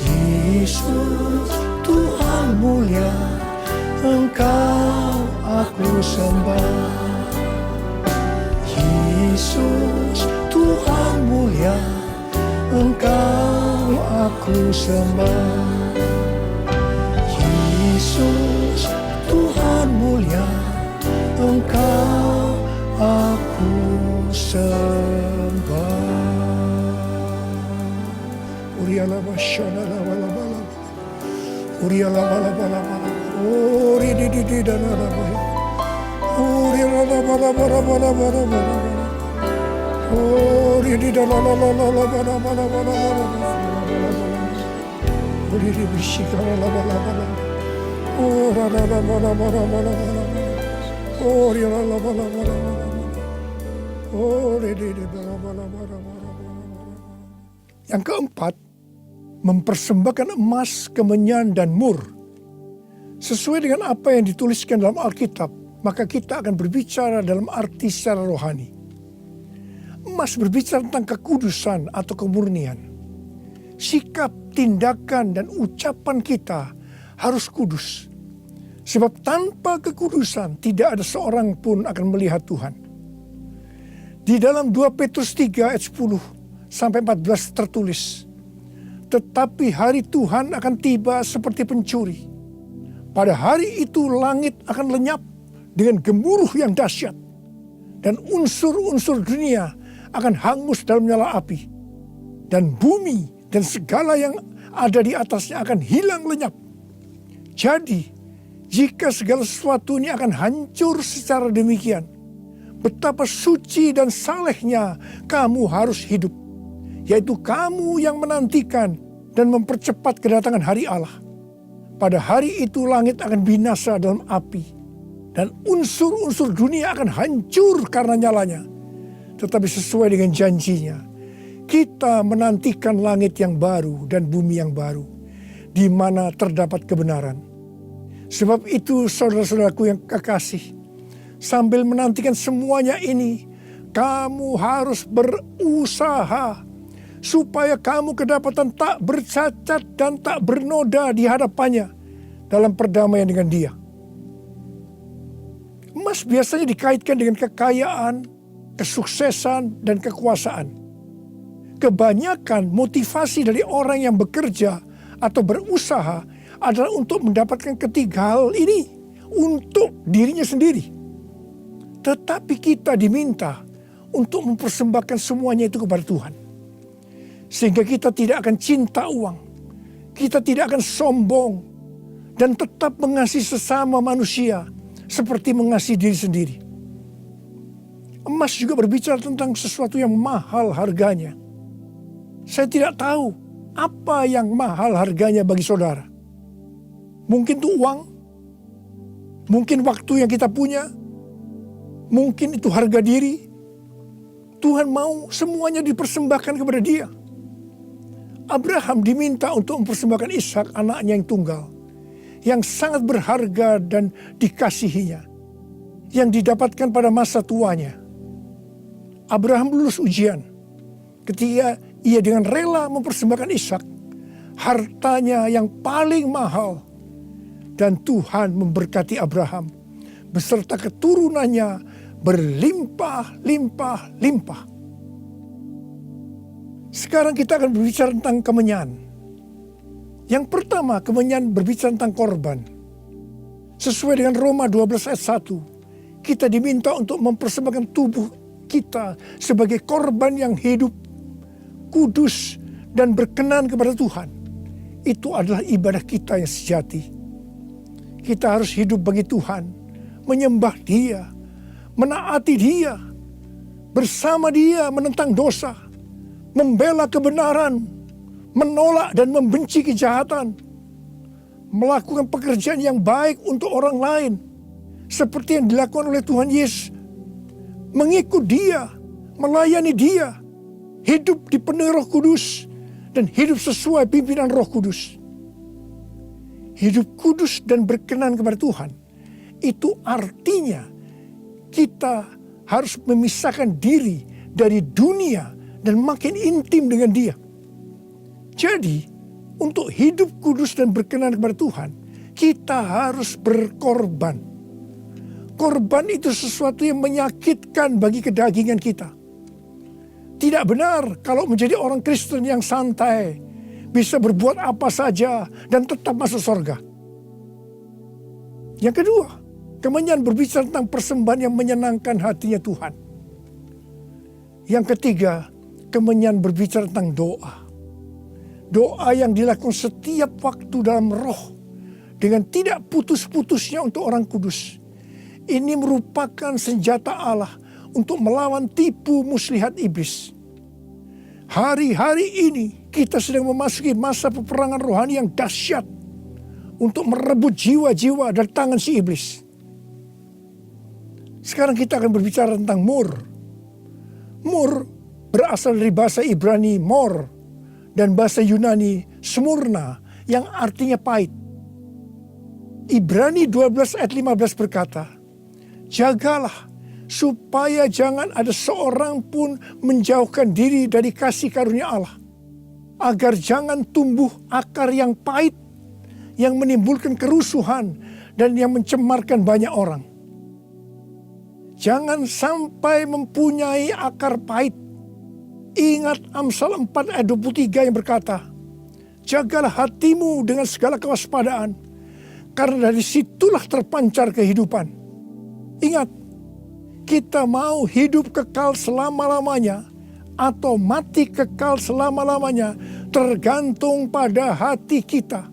K: Yesus, Tuhan mulia, Engkau aku sembah. Yesus, Tuhan mulia, Engkau aku sembah. Yesus, Tuhan mulia, Engkau aku sembah. Uriala basyana la bala bala. Uriala bala bala bala. Uri di di da da da. Uriala bala bala bala bala bala. Uri di da la la la la la bala bala bala bala. Uri di bishikara la bala bala. Ora la la bala bala bala bala. Uri la la bala bala bala. Uri di bala bala bala bala. Yang keempat, mempersembahkan emas, kemenyan, dan mur. Sesuai dengan apa yang dituliskan dalam Alkitab, maka kita akan berbicara dalam arti secara rohani. Emas berbicara tentang kekudusan atau kemurnian. Sikap, tindakan, dan ucapan kita harus kudus. Sebab tanpa kekudusan tidak ada seorang pun akan melihat Tuhan. Di dalam 2 Petrus 3 ayat 10 sampai 14 tertulis, "Tetapi hari Tuhan akan tiba seperti pencuri. Pada hari itu langit akan lenyap dengan gemuruh yang dahsyat, dan unsur-unsur dunia akan hangus dalam nyala api, dan bumi dan segala yang ada di atasnya akan hilang lenyap. Jadi, jika segala sesuatu ini akan hancur secara demikian, betapa suci dan salehnya kamu harus hidup, yaitu kamu yang menantikan dan mempercepat kedatangan hari Allah. pada hari itu langit akan binasa dalam api, dan unsur-unsur dunia akan hancur karena nyalanya. Tetapi sesuai dengan janjinya, kita menantikan langit yang baru dan bumi yang baru, di mana terdapat kebenaran. Sebab itu saudara-saudaraku yang kekasih, sambil menantikan semuanya ini, kamu harus berusaha supaya kamu kedapatan tak bercacat dan tak bernoda di hadapannya dalam perdamaian dengan Dia. Emas biasanya dikaitkan dengan kekayaan, kesuksesan, dan kekuasaan. Kebanyakan motivasi dari orang yang bekerja atau berusaha adalah untuk mendapatkan ketiga hal ini untuk dirinya sendiri. Tetapi kita diminta untuk mempersembahkan semuanya itu kepada Tuhan. Sehingga kita tidak akan cinta uang, kita tidak akan sombong, dan tetap mengasihi sesama manusia seperti mengasihi diri sendiri. Emas juga berbicara tentang sesuatu yang mahal harganya. Saya tidak tahu apa yang mahal harganya bagi saudara. Mungkin itu uang, mungkin waktu yang kita punya, mungkin itu harga diri. Tuhan mau semuanya dipersembahkan kepada Dia. Abraham diminta untuk mempersembahkan Ishak, anaknya yang tunggal, yang sangat berharga dan dikasihinya, yang didapatkan pada masa tuanya. Abraham lulus ujian ketika ia dengan rela mempersembahkan Ishak, hartanya yang paling mahal, dan Tuhan memberkati Abraham beserta keturunannya berlimpah-limpah-limpah. Sekarang kita akan berbicara tentang kemenyan. Yang pertama, kemenyan berbicara tentang korban. Sesuai dengan Roma 12 ayat 1, kita diminta untuk mempersembahkan tubuh kita sebagai korban yang hidup, kudus, dan berkenan kepada Tuhan. Itu adalah ibadah kita yang sejati. Kita harus hidup bagi Tuhan, menyembah Dia, menaati Dia, bersama Dia menentang dosa, membela kebenaran, menolak dan membenci kejahatan, melakukan pekerjaan yang baik untuk orang lain, seperti yang dilakukan oleh Tuhan Yesus, mengikut Dia, melayani Dia, hidup dipenuhi Roh Kudus, dan hidup sesuai pimpinan Roh Kudus. Hidup kudus dan berkenan kepada Tuhan, itu artinya kita harus memisahkan diri dari dunia dan makin intim dengan Dia. Jadi, untuk hidup kudus dan berkenan kepada Tuhan, kita harus berkorban. Korban itu sesuatu yang menyakitkan bagi kedagingan kita. Tidak benar kalau menjadi orang Kristen yang santai, bisa berbuat apa saja dan tetap masuk surga. Yang kedua, kemenyan berbicara tentang persembahan yang menyenangkan hatinya Tuhan. Yang ketiga, kemenyan berbicara tentang doa. Doa yang dilakukan setiap waktu dalam roh, dengan tidak putus-putusnya untuk orang kudus. Ini merupakan senjata Allah untuk melawan tipu muslihat iblis. Hari-hari ini kita sedang memasuki masa peperangan rohani yang dahsyat untuk merebut jiwa-jiwa dari tangan si iblis. Sekarang kita akan berbicara tentang mur. Mur berasal dari bahasa Ibrani mor dan bahasa Yunani smurna yang artinya pahit. Ibrani 12 ayat 15 berkata, jagalah supaya jangan ada seorang pun menjauhkan diri dari kasih karunia Allah, agar jangan tumbuh akar yang pahit yang menimbulkan kerusuhan dan yang mencemarkan banyak orang. Jangan sampai mempunyai akar pahit. Ingat Amsal 4 ayat 23 yang berkata, jagalah hatimu dengan segala kewaspadaan, karena dari situlah terpancar kehidupan. Ingat, kita mau hidup kekal selama-lamanya atau mati kekal selama-lamanya tergantung pada hati kita.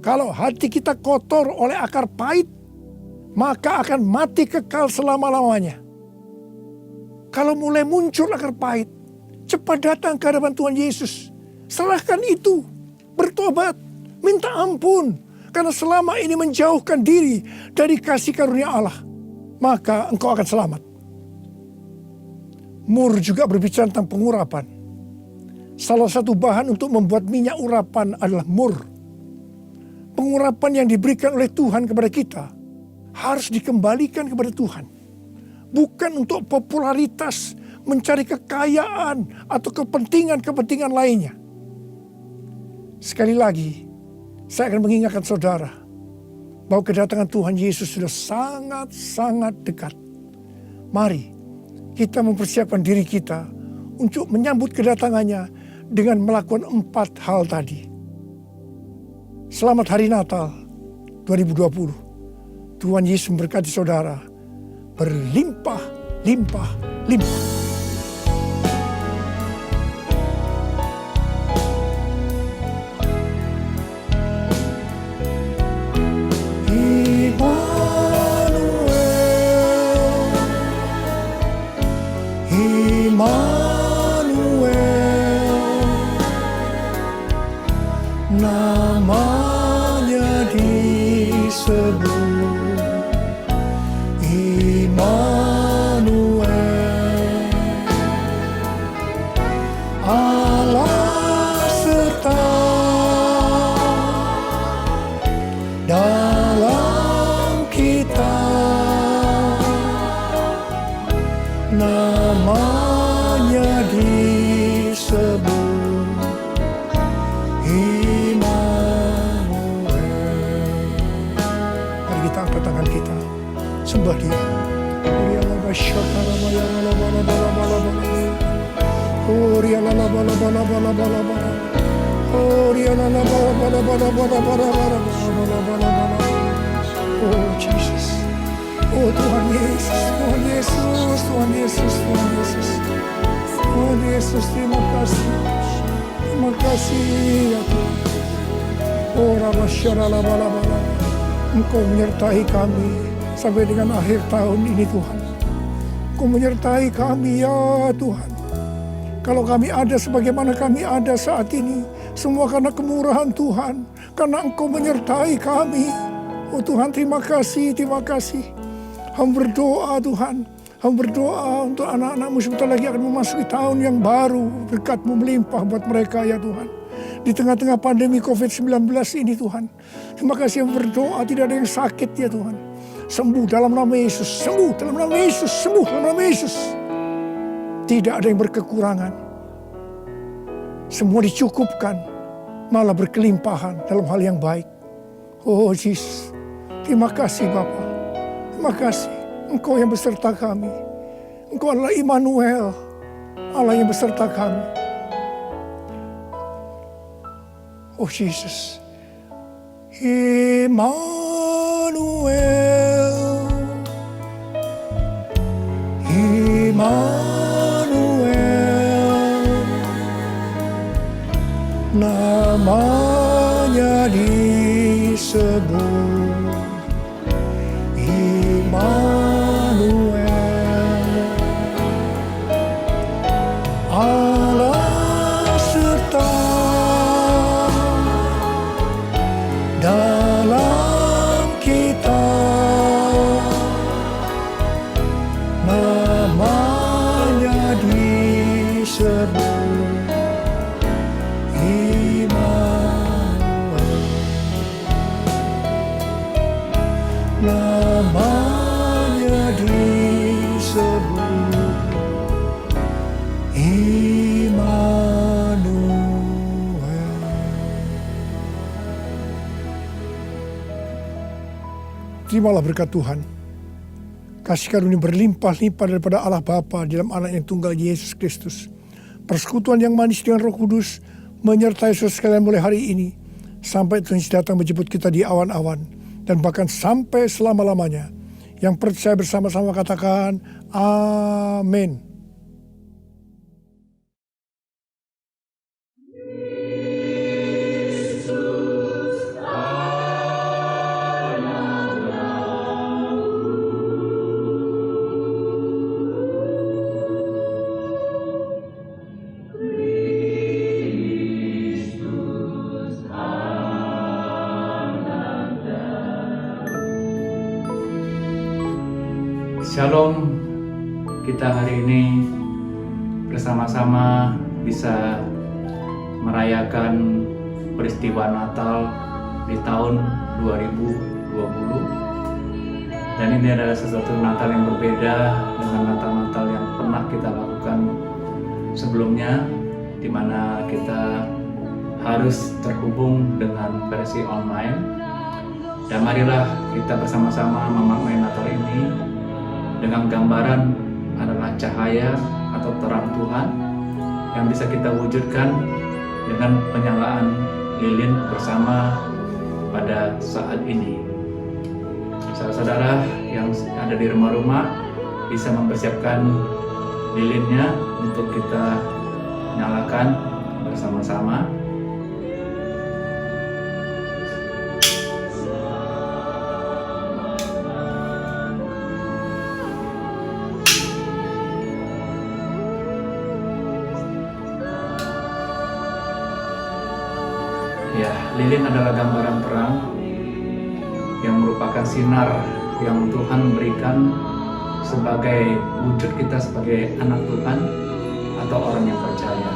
K: Kalau hati kita kotor oleh akar pahit, maka akan mati kekal selama-lamanya. Kalau mulai muncul akar pahit, cepat datang ke hadapan Tuhan Yesus. Serahkan itu, bertobat, Minta ampun. Karena selama ini menjauhkan diri dari kasih karunia Allah, maka engkau akan selamat. Mur juga berbicara tentang pengurapan. Salah satu bahan untuk membuat minyak urapan adalah mur. Pengurapan yang diberikan oleh Tuhan kepada kita harus dikembalikan kepada Tuhan. Bukan untuk popularitas, mencari kekayaan, atau kepentingan-kepentingan lainnya. Sekali lagi, saya akan mengingatkan saudara bahwa kedatangan Tuhan Yesus sudah sangat-sangat dekat. Mari kita mempersiapkan diri kita untuk menyambut kedatangannya dengan melakukan 4 hal tadi. Selamat Hari Natal 2020. Tuhan Yesus memberkati saudara berlimpah, limpah, limpah.
L: Namanya disebut Immanuel, Allah serta dalam kita. Namanya disebut tangan kita, sembah Dia. Oh Jesus, oh Tuhan Yesus, Tuhan Yesus, Tuhan Yesus, Tuhan Yesus, Tuhan Yesus, terima kasih ya Tuhan. Oh Rabbasharalabalabala, Engkau menyertai kami sampai dengan akhir tahun ini Tuhan. Engkau menyertai kami ya Tuhan. Kalau kami ada sebagaimana kami ada saat ini, semua karena kemurahan Tuhan. Karena Engkau menyertai kami. Oh Tuhan, terima kasih, terima kasih. Hamba berdoa Tuhan. Hamba berdoa untuk anak-anak-Mu sebentar lagi akan memasuki tahun yang baru. Berkat-Mu melimpah buat mereka ya Tuhan. Di tengah-tengah pandemi COVID-19 ini Tuhan. Terima kasih yang berdoa, tidak ada yang sakit ya Tuhan. Sembuh dalam nama Yesus, sembuh dalam nama Yesus, sembuh dalam nama Yesus. Tidak ada yang berkekurangan. Semua dicukupkan, malah berkelimpahan dalam hal yang baik. Oh Jesus, terima kasih Bapa. Terima kasih, Engkau yang beserta kami. Engkau adalah Immanuel, Allah yang beserta kami. Oh Jesus, Immanuel, Immanuel, namanya disebut Immanuel, Allah serta dalam kita. Namanya disebut Immanuel, namanya disebut Immanuel. Terimalah berkat Tuhan. Kasih karunia berlimpah-limpah daripada Allah Bapa dalam Anak yang tunggal Yesus Kristus. Persekutuan yang manis dengan Roh Kudus menyertai saudara sekalian mulai hari ini sampai Tuhan Yesus datang menjemput kita di awan-awan dan bahkan sampai selama-lamanya. Yang percaya bersama-sama katakan amin.
M: Shalom, kita hari ini bersama-sama bisa merayakan peristiwa Natal di tahun 2020. Dan ini adalah sesuatu Natal yang berbeda dengan Natal-Natal yang pernah kita lakukan sebelumnya, di mana kita harus terhubung dengan versi online. Dan marilah kita bersama-sama memaknai Natal ini dengan gambaran adalah cahaya atau terang Tuhan yang bisa kita wujudkan dengan penyalaan lilin bersama pada saat ini. Saudara-saudara yang ada di rumah-rumah bisa mempersiapkan lilinnya untuk kita nyalakan bersama-sama. Ya, lilin adalah gambaran terang yang merupakan sinar yang Tuhan berikan sebagai wujud kita sebagai anak Tuhan atau orang yang percaya.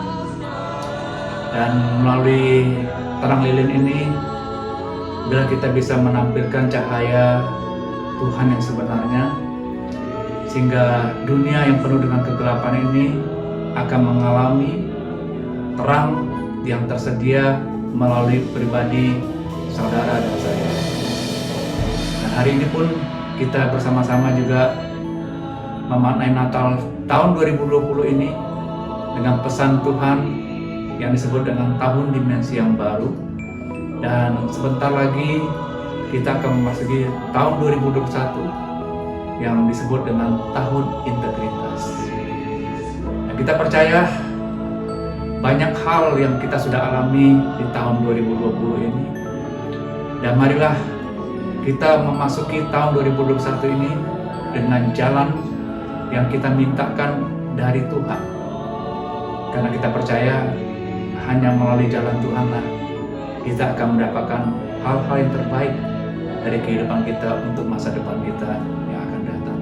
M: Dan melalui terang lilin ini, bila kita bisa menampilkan cahaya Tuhan yang sebenarnya, sehingga dunia yang penuh dengan kegelapan ini akan mengalami terang yang tersedia melalui pribadi saudara dan saya. Dan hari ini pun kita bersama-sama juga memaknai Natal tahun 2020 ini dengan pesan Tuhan yang disebut dengan tahun dimensi yang baru. Dan sebentar lagi kita akan memasuki tahun 2021 yang disebut dengan tahun integritas. Dan kita percaya banyak hal yang kita sudah alami di tahun 2020 ini. Dan marilah kita memasuki tahun 2021 ini dengan jalan yang kita mintakan dari Tuhan. Karena kita percaya hanya melalui jalan Tuhanlah kita akan mendapatkan hal-hal yang terbaik dari kehidupan kita untuk masa depan kita yang akan datang.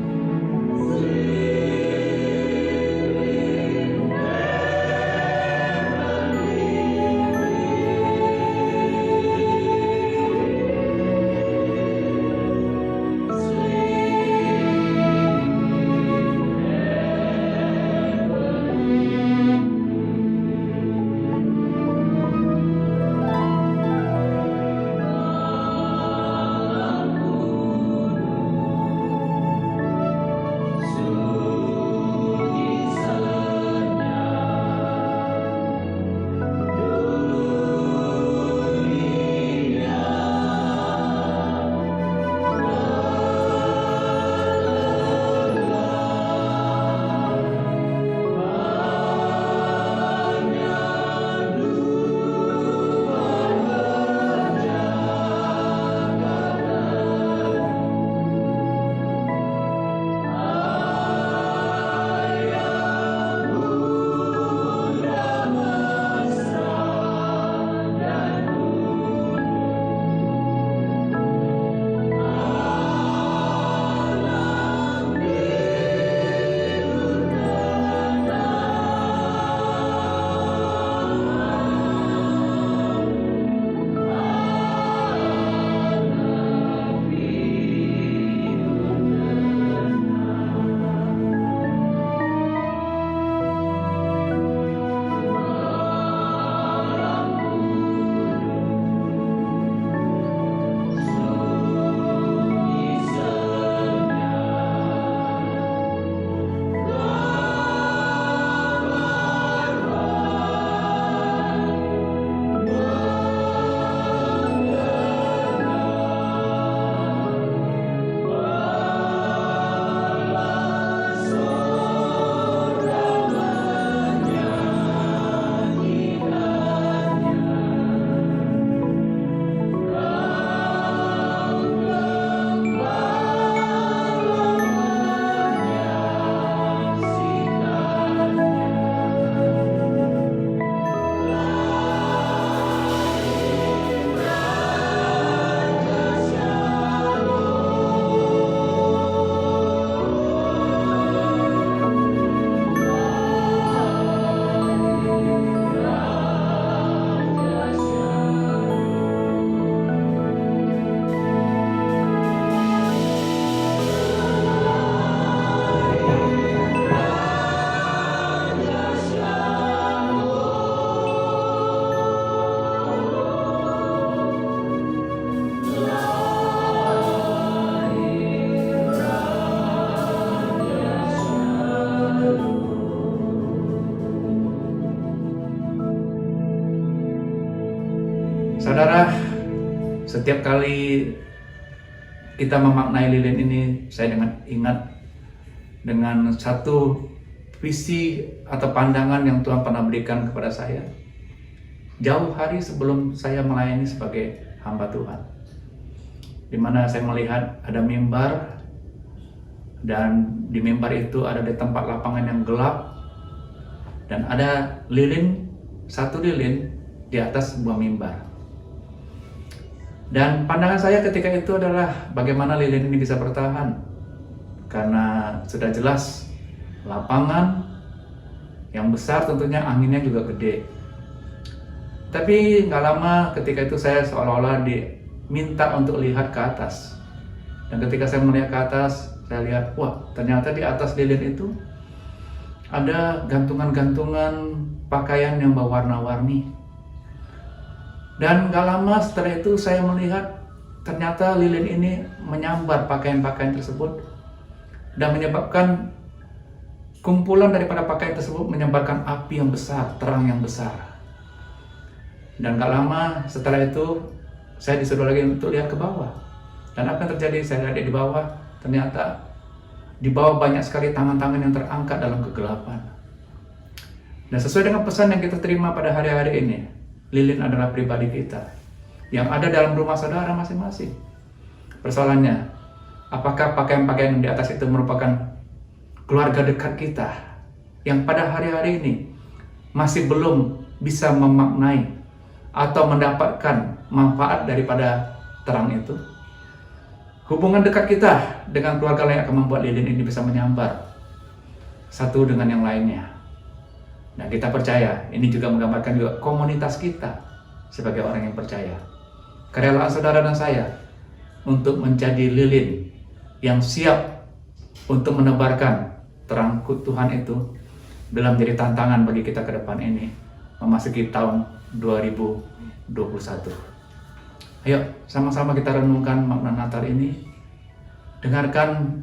M: Saudara, setiap kali kita memaknai lilin ini, saya ingat dengan satu visi atau pandangan yang Tuhan pernah berikan kepada saya jauh hari sebelum saya melayani sebagai hamba Tuhan, di mana saya melihat ada mimbar, dan di mimbar itu ada di tempat lapangan yang gelap, dan ada lilin, satu lilin di atas sebuah mimbar. Dan pandangan saya ketika itu adalah bagaimana lilin ini bisa bertahan, karena sudah jelas lapangan yang besar, tentunya anginnya juga gede. Tapi nggak lama ketika itu saya seolah-olah diminta untuk lihat ke atas. Dan ketika saya melihat ke atas, saya lihat, wah, ternyata di atas lilin itu ada gantungan-gantungan pakaian yang berwarna-warni. Dan gak lama setelah itu saya melihat ternyata lilin ini menyambar pakaian-pakaian tersebut dan menyebabkan kumpulan daripada pakaian tersebut menyambarkan api yang besar, terang yang besar. Dan gak lama setelah itu saya disuruh lagi untuk lihat ke bawah. Dan apa yang terjadi? Saya lihat di bawah, ternyata di bawah banyak sekali tangan-tangan yang terangkat dalam kegelapan. Dan sesuai dengan pesan yang kita terima pada hari-hari ini, lilin adalah pribadi kita yang ada dalam rumah saudara masing-masing. Persoalannya, apakah pakaian-pakaian yang di atas itu merupakan keluarga dekat kita yang pada hari-hari ini masih belum bisa memaknai atau mendapatkan manfaat daripada terang itu? Hubungan dekat kita dengan keluarga lain akan membuat lilin ini bisa menyambar satu dengan yang lainnya. Nah, kita percaya ini juga menggambarkan juga komunitas kita sebagai orang yang percaya. Kerelaan saudara dan saya untuk menjadi lilin yang siap untuk menebarkan terang Tuhan itu bila menjadi tantangan bagi kita ke depan ini memasuki tahun 2021. Ayo sama-sama kita renungkan makna Natal ini. Dengarkan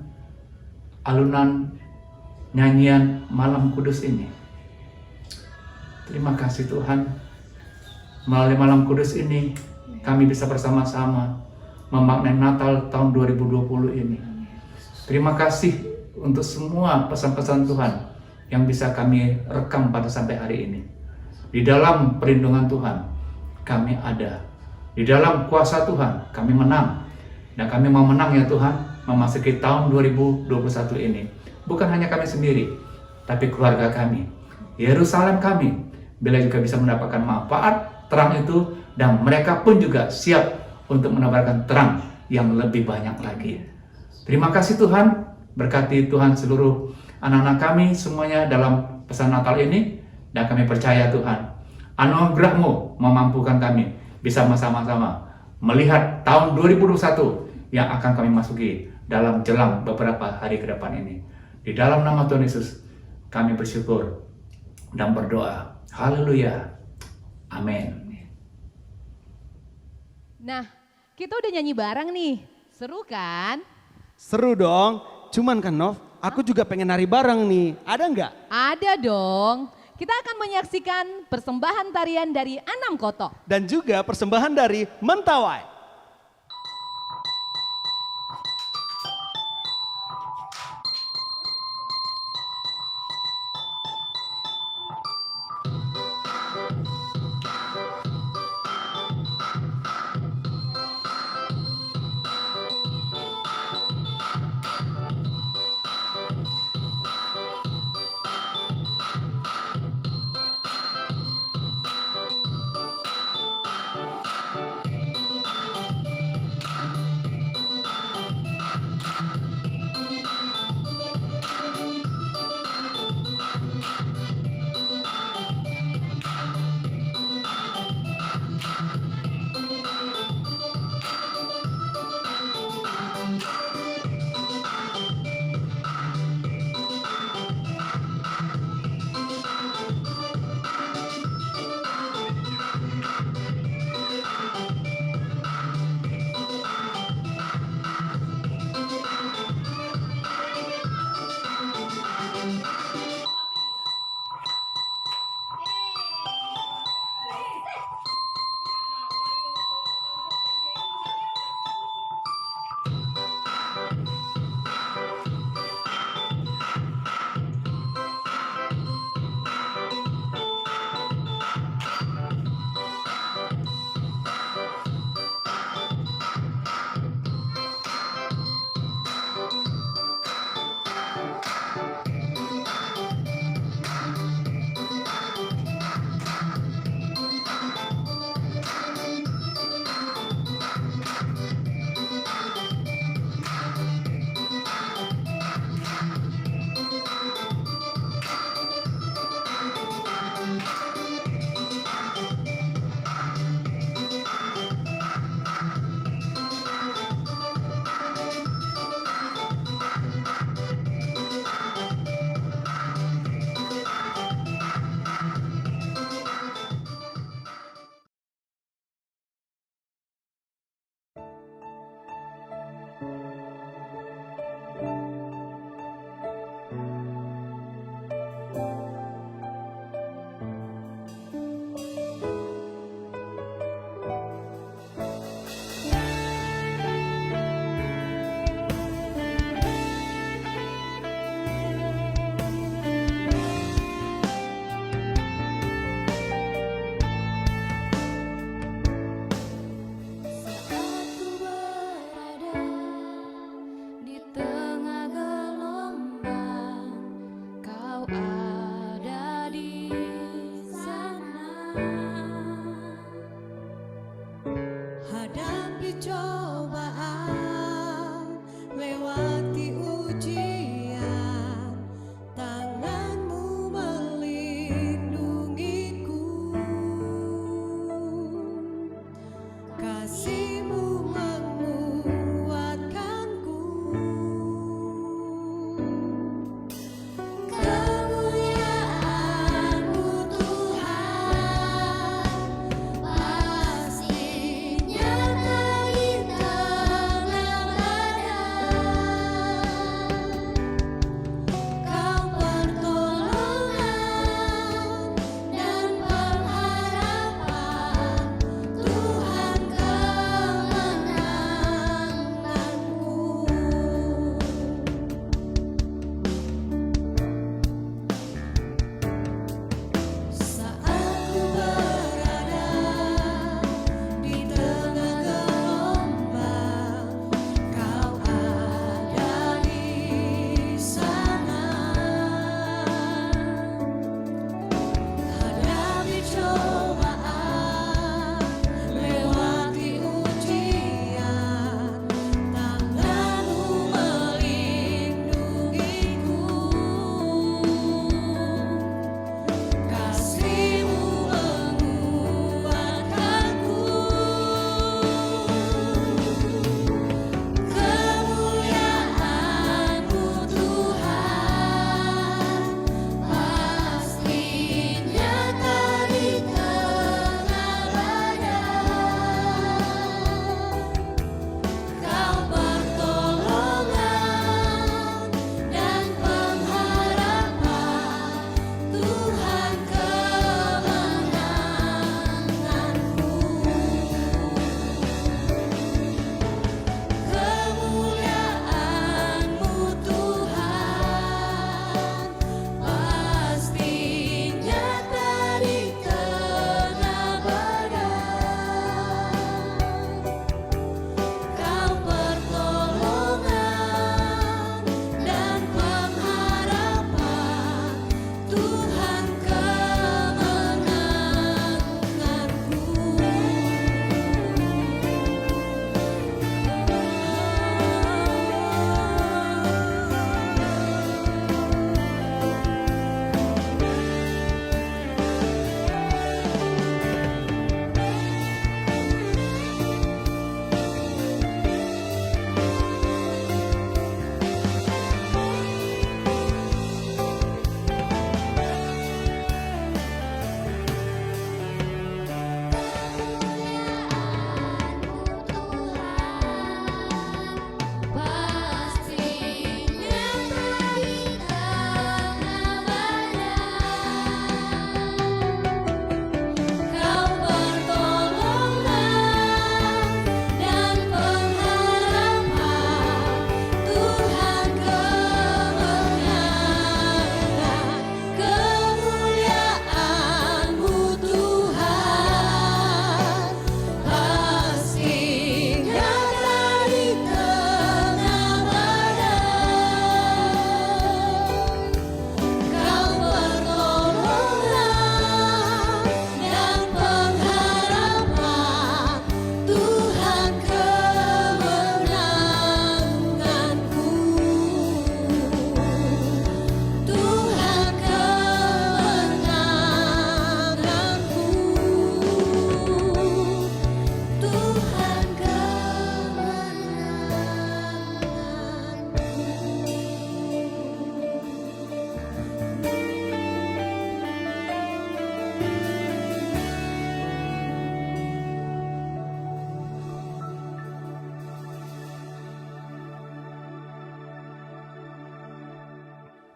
M: alunan nyanyian Malam Kudus ini. Terima kasih Tuhan, melalui Malam Kudus ini kami bisa bersama-sama memaknai Natal tahun 2020 ini. Terima kasih untuk semua pesan-pesan Tuhan yang bisa kami rekam pada sampai hari ini. Di dalam perlindungan Tuhan kami ada. Di dalam kuasa Tuhan kami menang. Dan kami mau menang ya Tuhan memasuki tahun 2021 ini. Bukan hanya kami sendiri, tapi keluarga kami, Yerusalem kami, bila juga bisa mendapatkan manfaat terang itu, dan mereka pun juga siap untuk menebarkan terang yang lebih banyak lagi. Terima kasih Tuhan, berkati Tuhan seluruh anak-anak kami semuanya dalam pesan Natal ini, dan kami percaya Tuhan, anugerah-Mu memampukan kami bisa bersama-sama melihat tahun 2021 yang akan kami masuki dalam jelang beberapa hari ke depan ini. Di dalam nama Tuhan Yesus kami bersyukur dan berdoa. Haleluya. Amin.
G: Nah, kita udah nyanyi bareng nih. Seru kan?
F: Seru dong. Cuman kan Nov, aku juga pengen nari bareng nih. Ada nggak?
G: Ada dong. Kita akan menyaksikan persembahan tarian dari Anam Koto.
F: Dan juga persembahan dari Mentawai.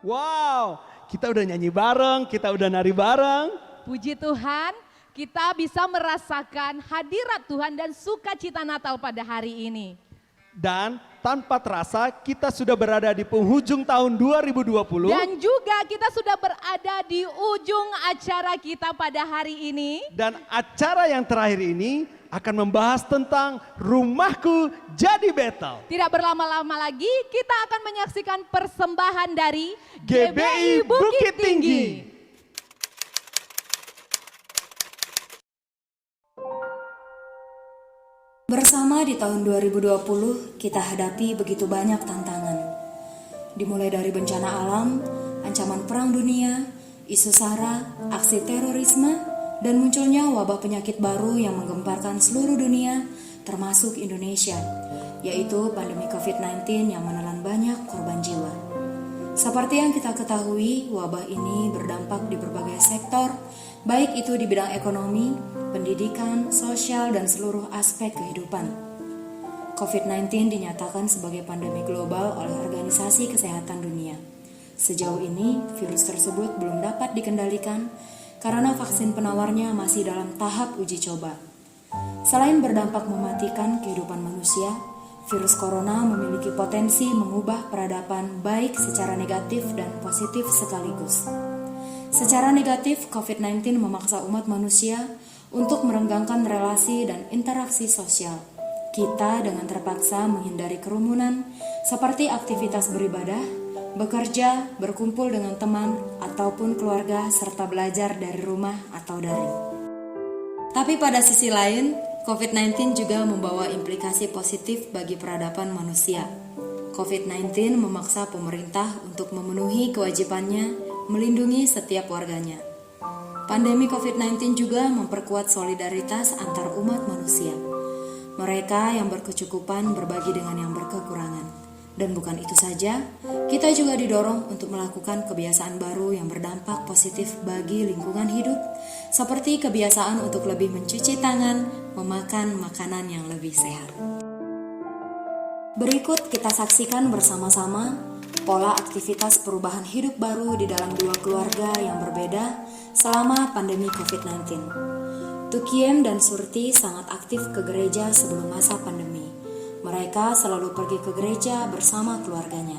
F: Wow, kita udah nyanyi bareng, kita udah nari bareng.
G: Puji Tuhan, kita bisa merasakan hadirat Tuhan dan sukacita Natal pada hari ini.
F: Dan tanpa terasa kita sudah berada di penghujung tahun 2020.
G: Dan juga kita sudah berada di ujung acara kita pada hari ini.
F: Dan acara yang terakhir ini akan membahas tentang Rumahku Jadi Betel.
G: Tidak berlama-lama lagi, kita akan menyaksikan persembahan dari
F: GBI Bukit Tinggi.
N: Bersama di tahun 2020, kita hadapi begitu banyak tantangan. Dimulai dari bencana alam, ancaman perang dunia, isu SARA, aksi terorisme, dan munculnya wabah penyakit baru yang menggemparkan seluruh dunia, termasuk Indonesia, yaitu pandemi COVID-19 yang menelan banyak korban jiwa. Seperti yang kita ketahui, wabah ini berdampak di berbagai sektor, baik itu di bidang ekonomi, pendidikan, sosial, dan seluruh aspek kehidupan. COVID-19 dinyatakan sebagai pandemi global oleh Organisasi Kesehatan Dunia. Sejauh ini, virus tersebut belum dapat dikendalikan karena vaksin penawarnya masih dalam tahap uji coba. Selain berdampak mematikan kehidupan manusia, virus corona memiliki potensi mengubah peradaban baik secara negatif dan positif sekaligus. Secara negatif, COVID-19 memaksa umat manusia untuk merenggangkan relasi dan interaksi sosial. Kita dengan terpaksa menghindari kerumunan seperti aktivitas beribadah, bekerja, berkumpul dengan teman, ataupun keluarga, serta belajar dari rumah atau daring. Tapi pada sisi lain, COVID-19 juga membawa implikasi positif bagi peradaban manusia. COVID-19 memaksa pemerintah untuk memenuhi kewajibannya melindungi setiap warganya. Pandemi COVID-19 juga memperkuat solidaritas antar umat manusia. Mereka yang berkecukupan berbagi dengan yang berkekurangan. Dan bukan itu saja, kita juga didorong untuk melakukan kebiasaan baru yang berdampak positif bagi lingkungan hidup, seperti kebiasaan untuk lebih mencuci tangan, memakan makanan yang lebih sehat. Berikut kita saksikan bersama-sama pola aktivitas perubahan hidup baru di dalam dua keluarga yang berbeda selama pandemi COVID-19. Tukiem dan Surti sangat aktif ke gereja sebelum masa pandemi. Mereka selalu pergi ke gereja bersama keluarganya.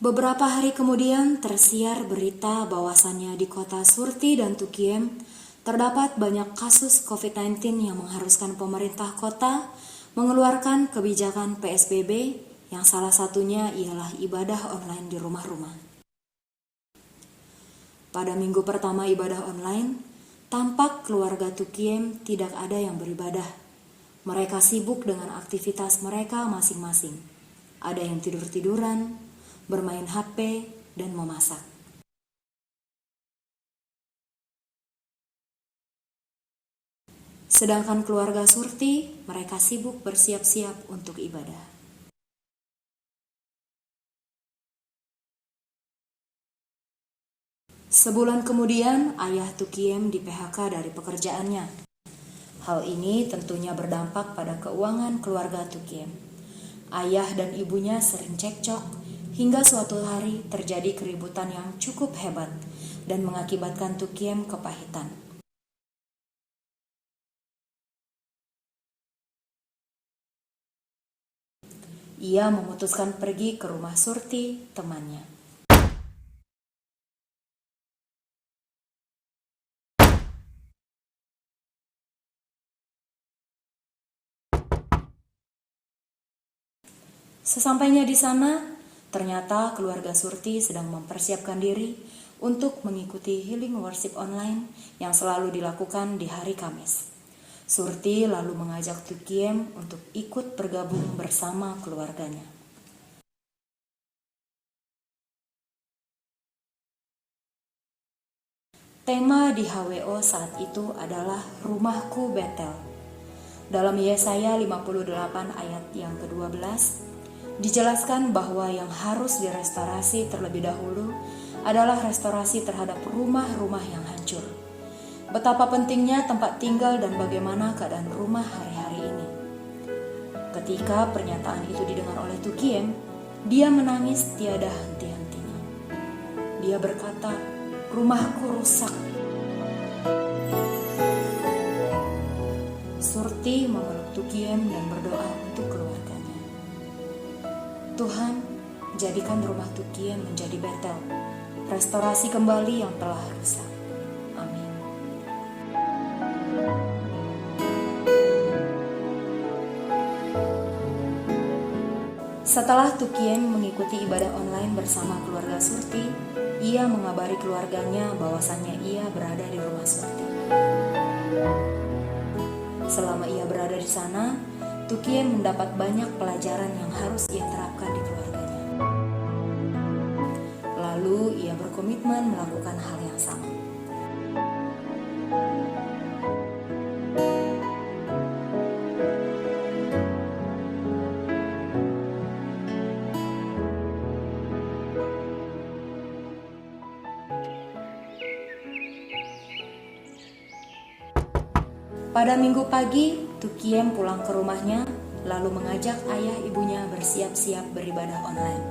N: Beberapa hari kemudian tersiar berita bahwasannya di kota Surti dan Tukiem terdapat banyak kasus COVID-19 yang mengharuskan pemerintah kota mengeluarkan kebijakan PSBB yang salah satunya ialah ibadah online di rumah-rumah. Pada minggu pertama ibadah online, tampak keluarga Tukiem tidak ada yang beribadah. Mereka sibuk dengan aktivitas mereka masing-masing. Ada yang tidur-tiduran, bermain HP, dan memasak. Sedangkan keluarga Surti, mereka sibuk bersiap-siap untuk ibadah. Sebulan kemudian, ayah Tukiem di PHK dari pekerjaannya. Hal ini tentunya berdampak pada keuangan keluarga Tukiem. Ayah dan ibunya sering cekcok, hingga suatu hari terjadi keributan yang cukup hebat dan mengakibatkan Tukiem kepahitan. Ia memutuskan pergi ke rumah Surti, temannya. Sesampainya di sana, ternyata keluarga Surti sedang mempersiapkan diri untuk mengikuti healing worship online yang selalu dilakukan di hari Kamis. Surti lalu mengajak Tukiem untuk ikut bergabung bersama keluarganya. Tema di HWO saat itu adalah Rumahku Betel. Dalam Yesaya 58 ayat yang ke-12, dijelaskan bahwa yang harus direstorasi terlebih dahulu adalah restorasi terhadap rumah-rumah yang hancur. Betapa pentingnya tempat tinggal dan bagaimana keadaan rumah hari-hari ini. Ketika pernyataan itu didengar oleh Tukiem, dia menangis tiada henti-hentinya. Dia berkata, "Rumahku rusak." Surti memeluk Tukiem dan berdoa untuk keluarganya. Tuhan, jadikan rumah Tukiem menjadi Betel, restorasi kembali yang telah rusak. Amin. Setelah Tukiem mengikuti ibadah online bersama keluarga Surti, ia mengabari keluarganya bahwasannya ia berada di rumah Surti. Selama ia berada di sana, Tukiem mendapat banyak pelajaran yang harus ia terapkan di keluarganya. Lalu ia berkomitmen melakukan hal yang sama. Pada minggu pagi, Tukiem pulang ke rumahnya, lalu mengajak ayah ibunya bersiap-siap beribadah online.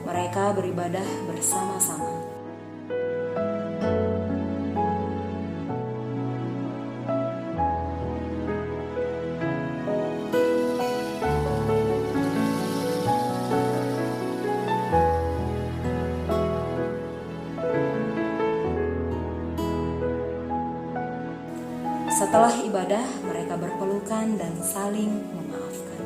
N: Mereka beribadah bersama-sama. Setelah ibadah, mereka berpelukan dan saling memaafkan.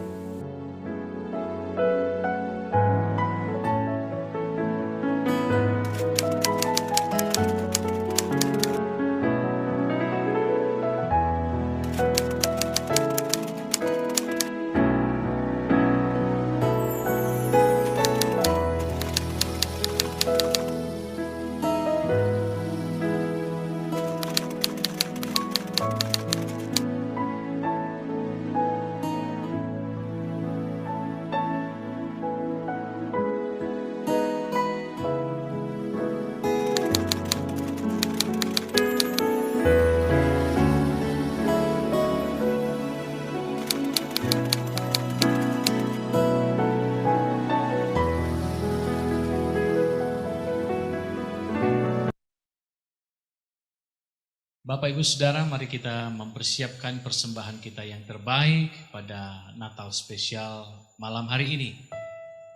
O: Bapak Ibu Saudara, mari kita mempersiapkan persembahan kita yang terbaik pada Natal spesial malam hari ini.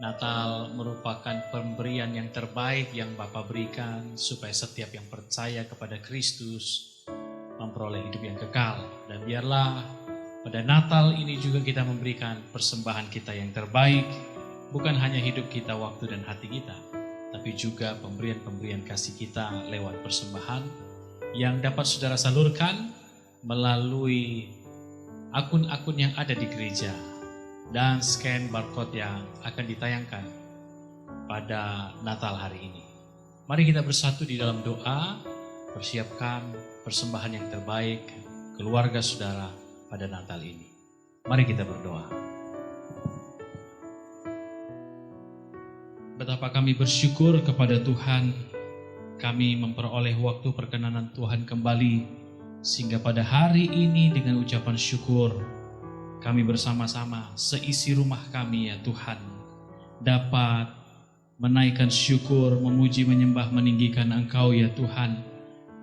O: Natal merupakan pemberian yang terbaik yang Bapa berikan supaya setiap yang percaya kepada Kristus memperoleh hidup yang kekal. Dan biarlah pada Natal ini juga kita memberikan persembahan kita yang terbaik, bukan hanya hidup kita, waktu dan hati kita, tapi juga pemberian-pemberian kasih kita lewat persembahan yang dapat saudara salurkan melalui akun-akun yang ada di gereja dan scan barcode yang akan ditayangkan pada Natal hari ini. Mari kita bersatu di dalam doa, persiapkan persembahan yang terbaik keluarga saudara pada Natal ini. Mari kita berdoa. Betapa kami bersyukur kepada Tuhan, kami memperoleh waktu perkenanan Tuhan kembali, sehingga pada hari ini dengan ucapan syukur, kami bersama-sama seisi rumah kami ya Tuhan, dapat menaikkan syukur, memuji, menyembah, meninggikan Engkau ya Tuhan,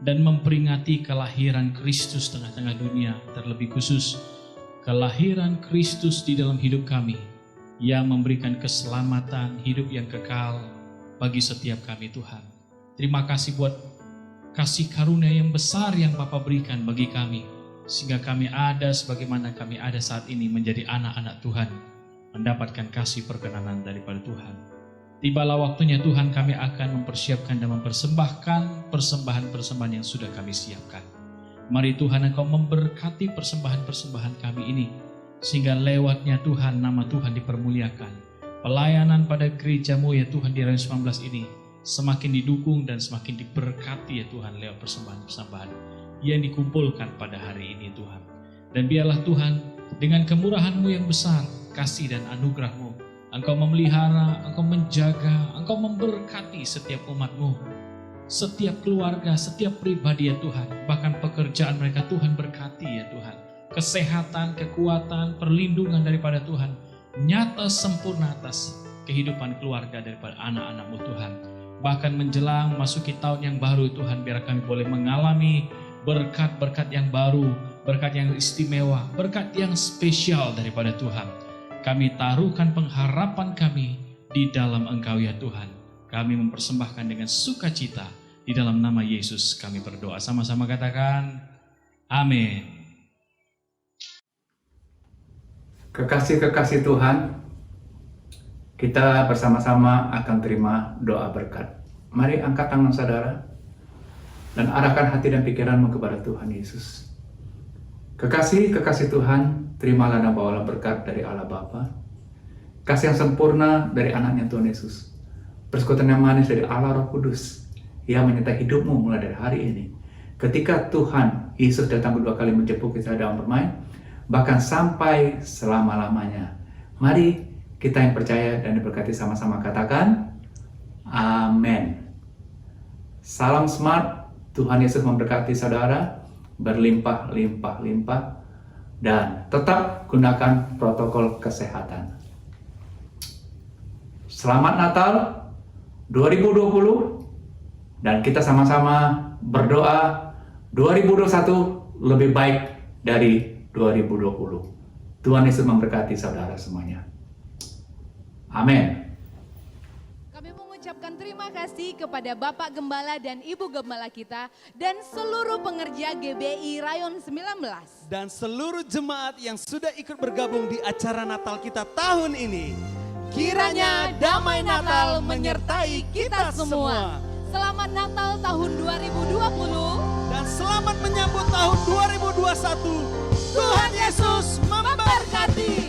O: dan memperingati kelahiran Kristus tengah-tengah dunia, terlebih khusus kelahiran Kristus di dalam hidup kami, yang memberikan keselamatan hidup yang kekal bagi setiap kami Tuhan. Terima kasih buat kasih karunia yang besar yang Bapa berikan bagi kami, sehingga kami ada sebagaimana kami ada saat ini menjadi anak-anak Tuhan, mendapatkan kasih perkenanan daripada Tuhan. Tibalah waktunya Tuhan, kami akan mempersiapkan dan mempersembahkan persembahan-persembahan yang sudah kami siapkan. Mari Tuhan, Engkau memberkati persembahan-persembahan kami ini, sehingga lewatnya Tuhan, nama Tuhan dipermuliakan. Pelayanan pada gereja-Mu ya Tuhan di Radio 19 ini semakin didukung dan semakin diberkati ya Tuhan lewat persembahan-persembahan yang dikumpulkan pada hari ini Tuhan. Dan biarlah Tuhan dengan kemurahan-Mu yang besar, kasih dan anugerah-Mu, Engkau memelihara, Engkau menjaga, Engkau memberkati setiap umat-Mu setiap keluarga, setiap pribadi ya Tuhan. Bahkan pekerjaan mereka Tuhan berkati ya Tuhan. Kesehatan, kekuatan, perlindungan daripada Tuhan. Nyata sempurna atas kehidupan keluarga daripada anak-anak-Mu Tuhan. Bahkan menjelang memasuki tahun yang baru Tuhan, biar kami boleh mengalami berkat-berkat yang baru, berkat yang istimewa, berkat yang spesial daripada Tuhan. Kami taruhkan pengharapan kami di dalam Engkau ya Tuhan. Kami mempersembahkan dengan sukacita di dalam nama Yesus kami berdoa. Sama-sama katakan, amin.
M: Kekasih-kekasih Tuhan, kita bersama-sama akan terima doa berkat. Mari angkat tangan saudara dan arahkan hati dan pikiranmu kepada Tuhan Yesus. Kekasih-kekasih Tuhan, terimalah dan bawalah berkat dari Allah Bapa, kasih yang sempurna dari anaknya Tuhan Yesus, persekutuan yang manis dari Allah Roh Kudus yang menyertai hidupmu mulai dari hari ini. Ketika Tuhan Yesus datang kedua kali menjemput kita dalam bermain, bahkan sampai selama-lamanya. Mari kita yang percaya dan diberkati sama-sama katakan, amin. Salam smart, Tuhan Yesus memberkati saudara, berlimpah-limpah-limpah, dan tetap gunakan protokol kesehatan. Selamat Natal 2020, dan kita sama-sama berdoa 2021 lebih baik dari 2020. Tuhan Yesus memberkati saudara semuanya. Amin.
G: Kami mengucapkan terima kasih kepada Bapak Gembala dan Ibu Gembala kita dan seluruh pengerja GBI Rayon 19.
F: Dan seluruh jemaat yang sudah ikut bergabung di acara Natal kita tahun ini. Kiranya damai Natal menyertai kita semua.
G: Selamat Natal tahun 2020.
F: Dan selamat menyambut tahun 2021. Tuhan Yesus memberkati.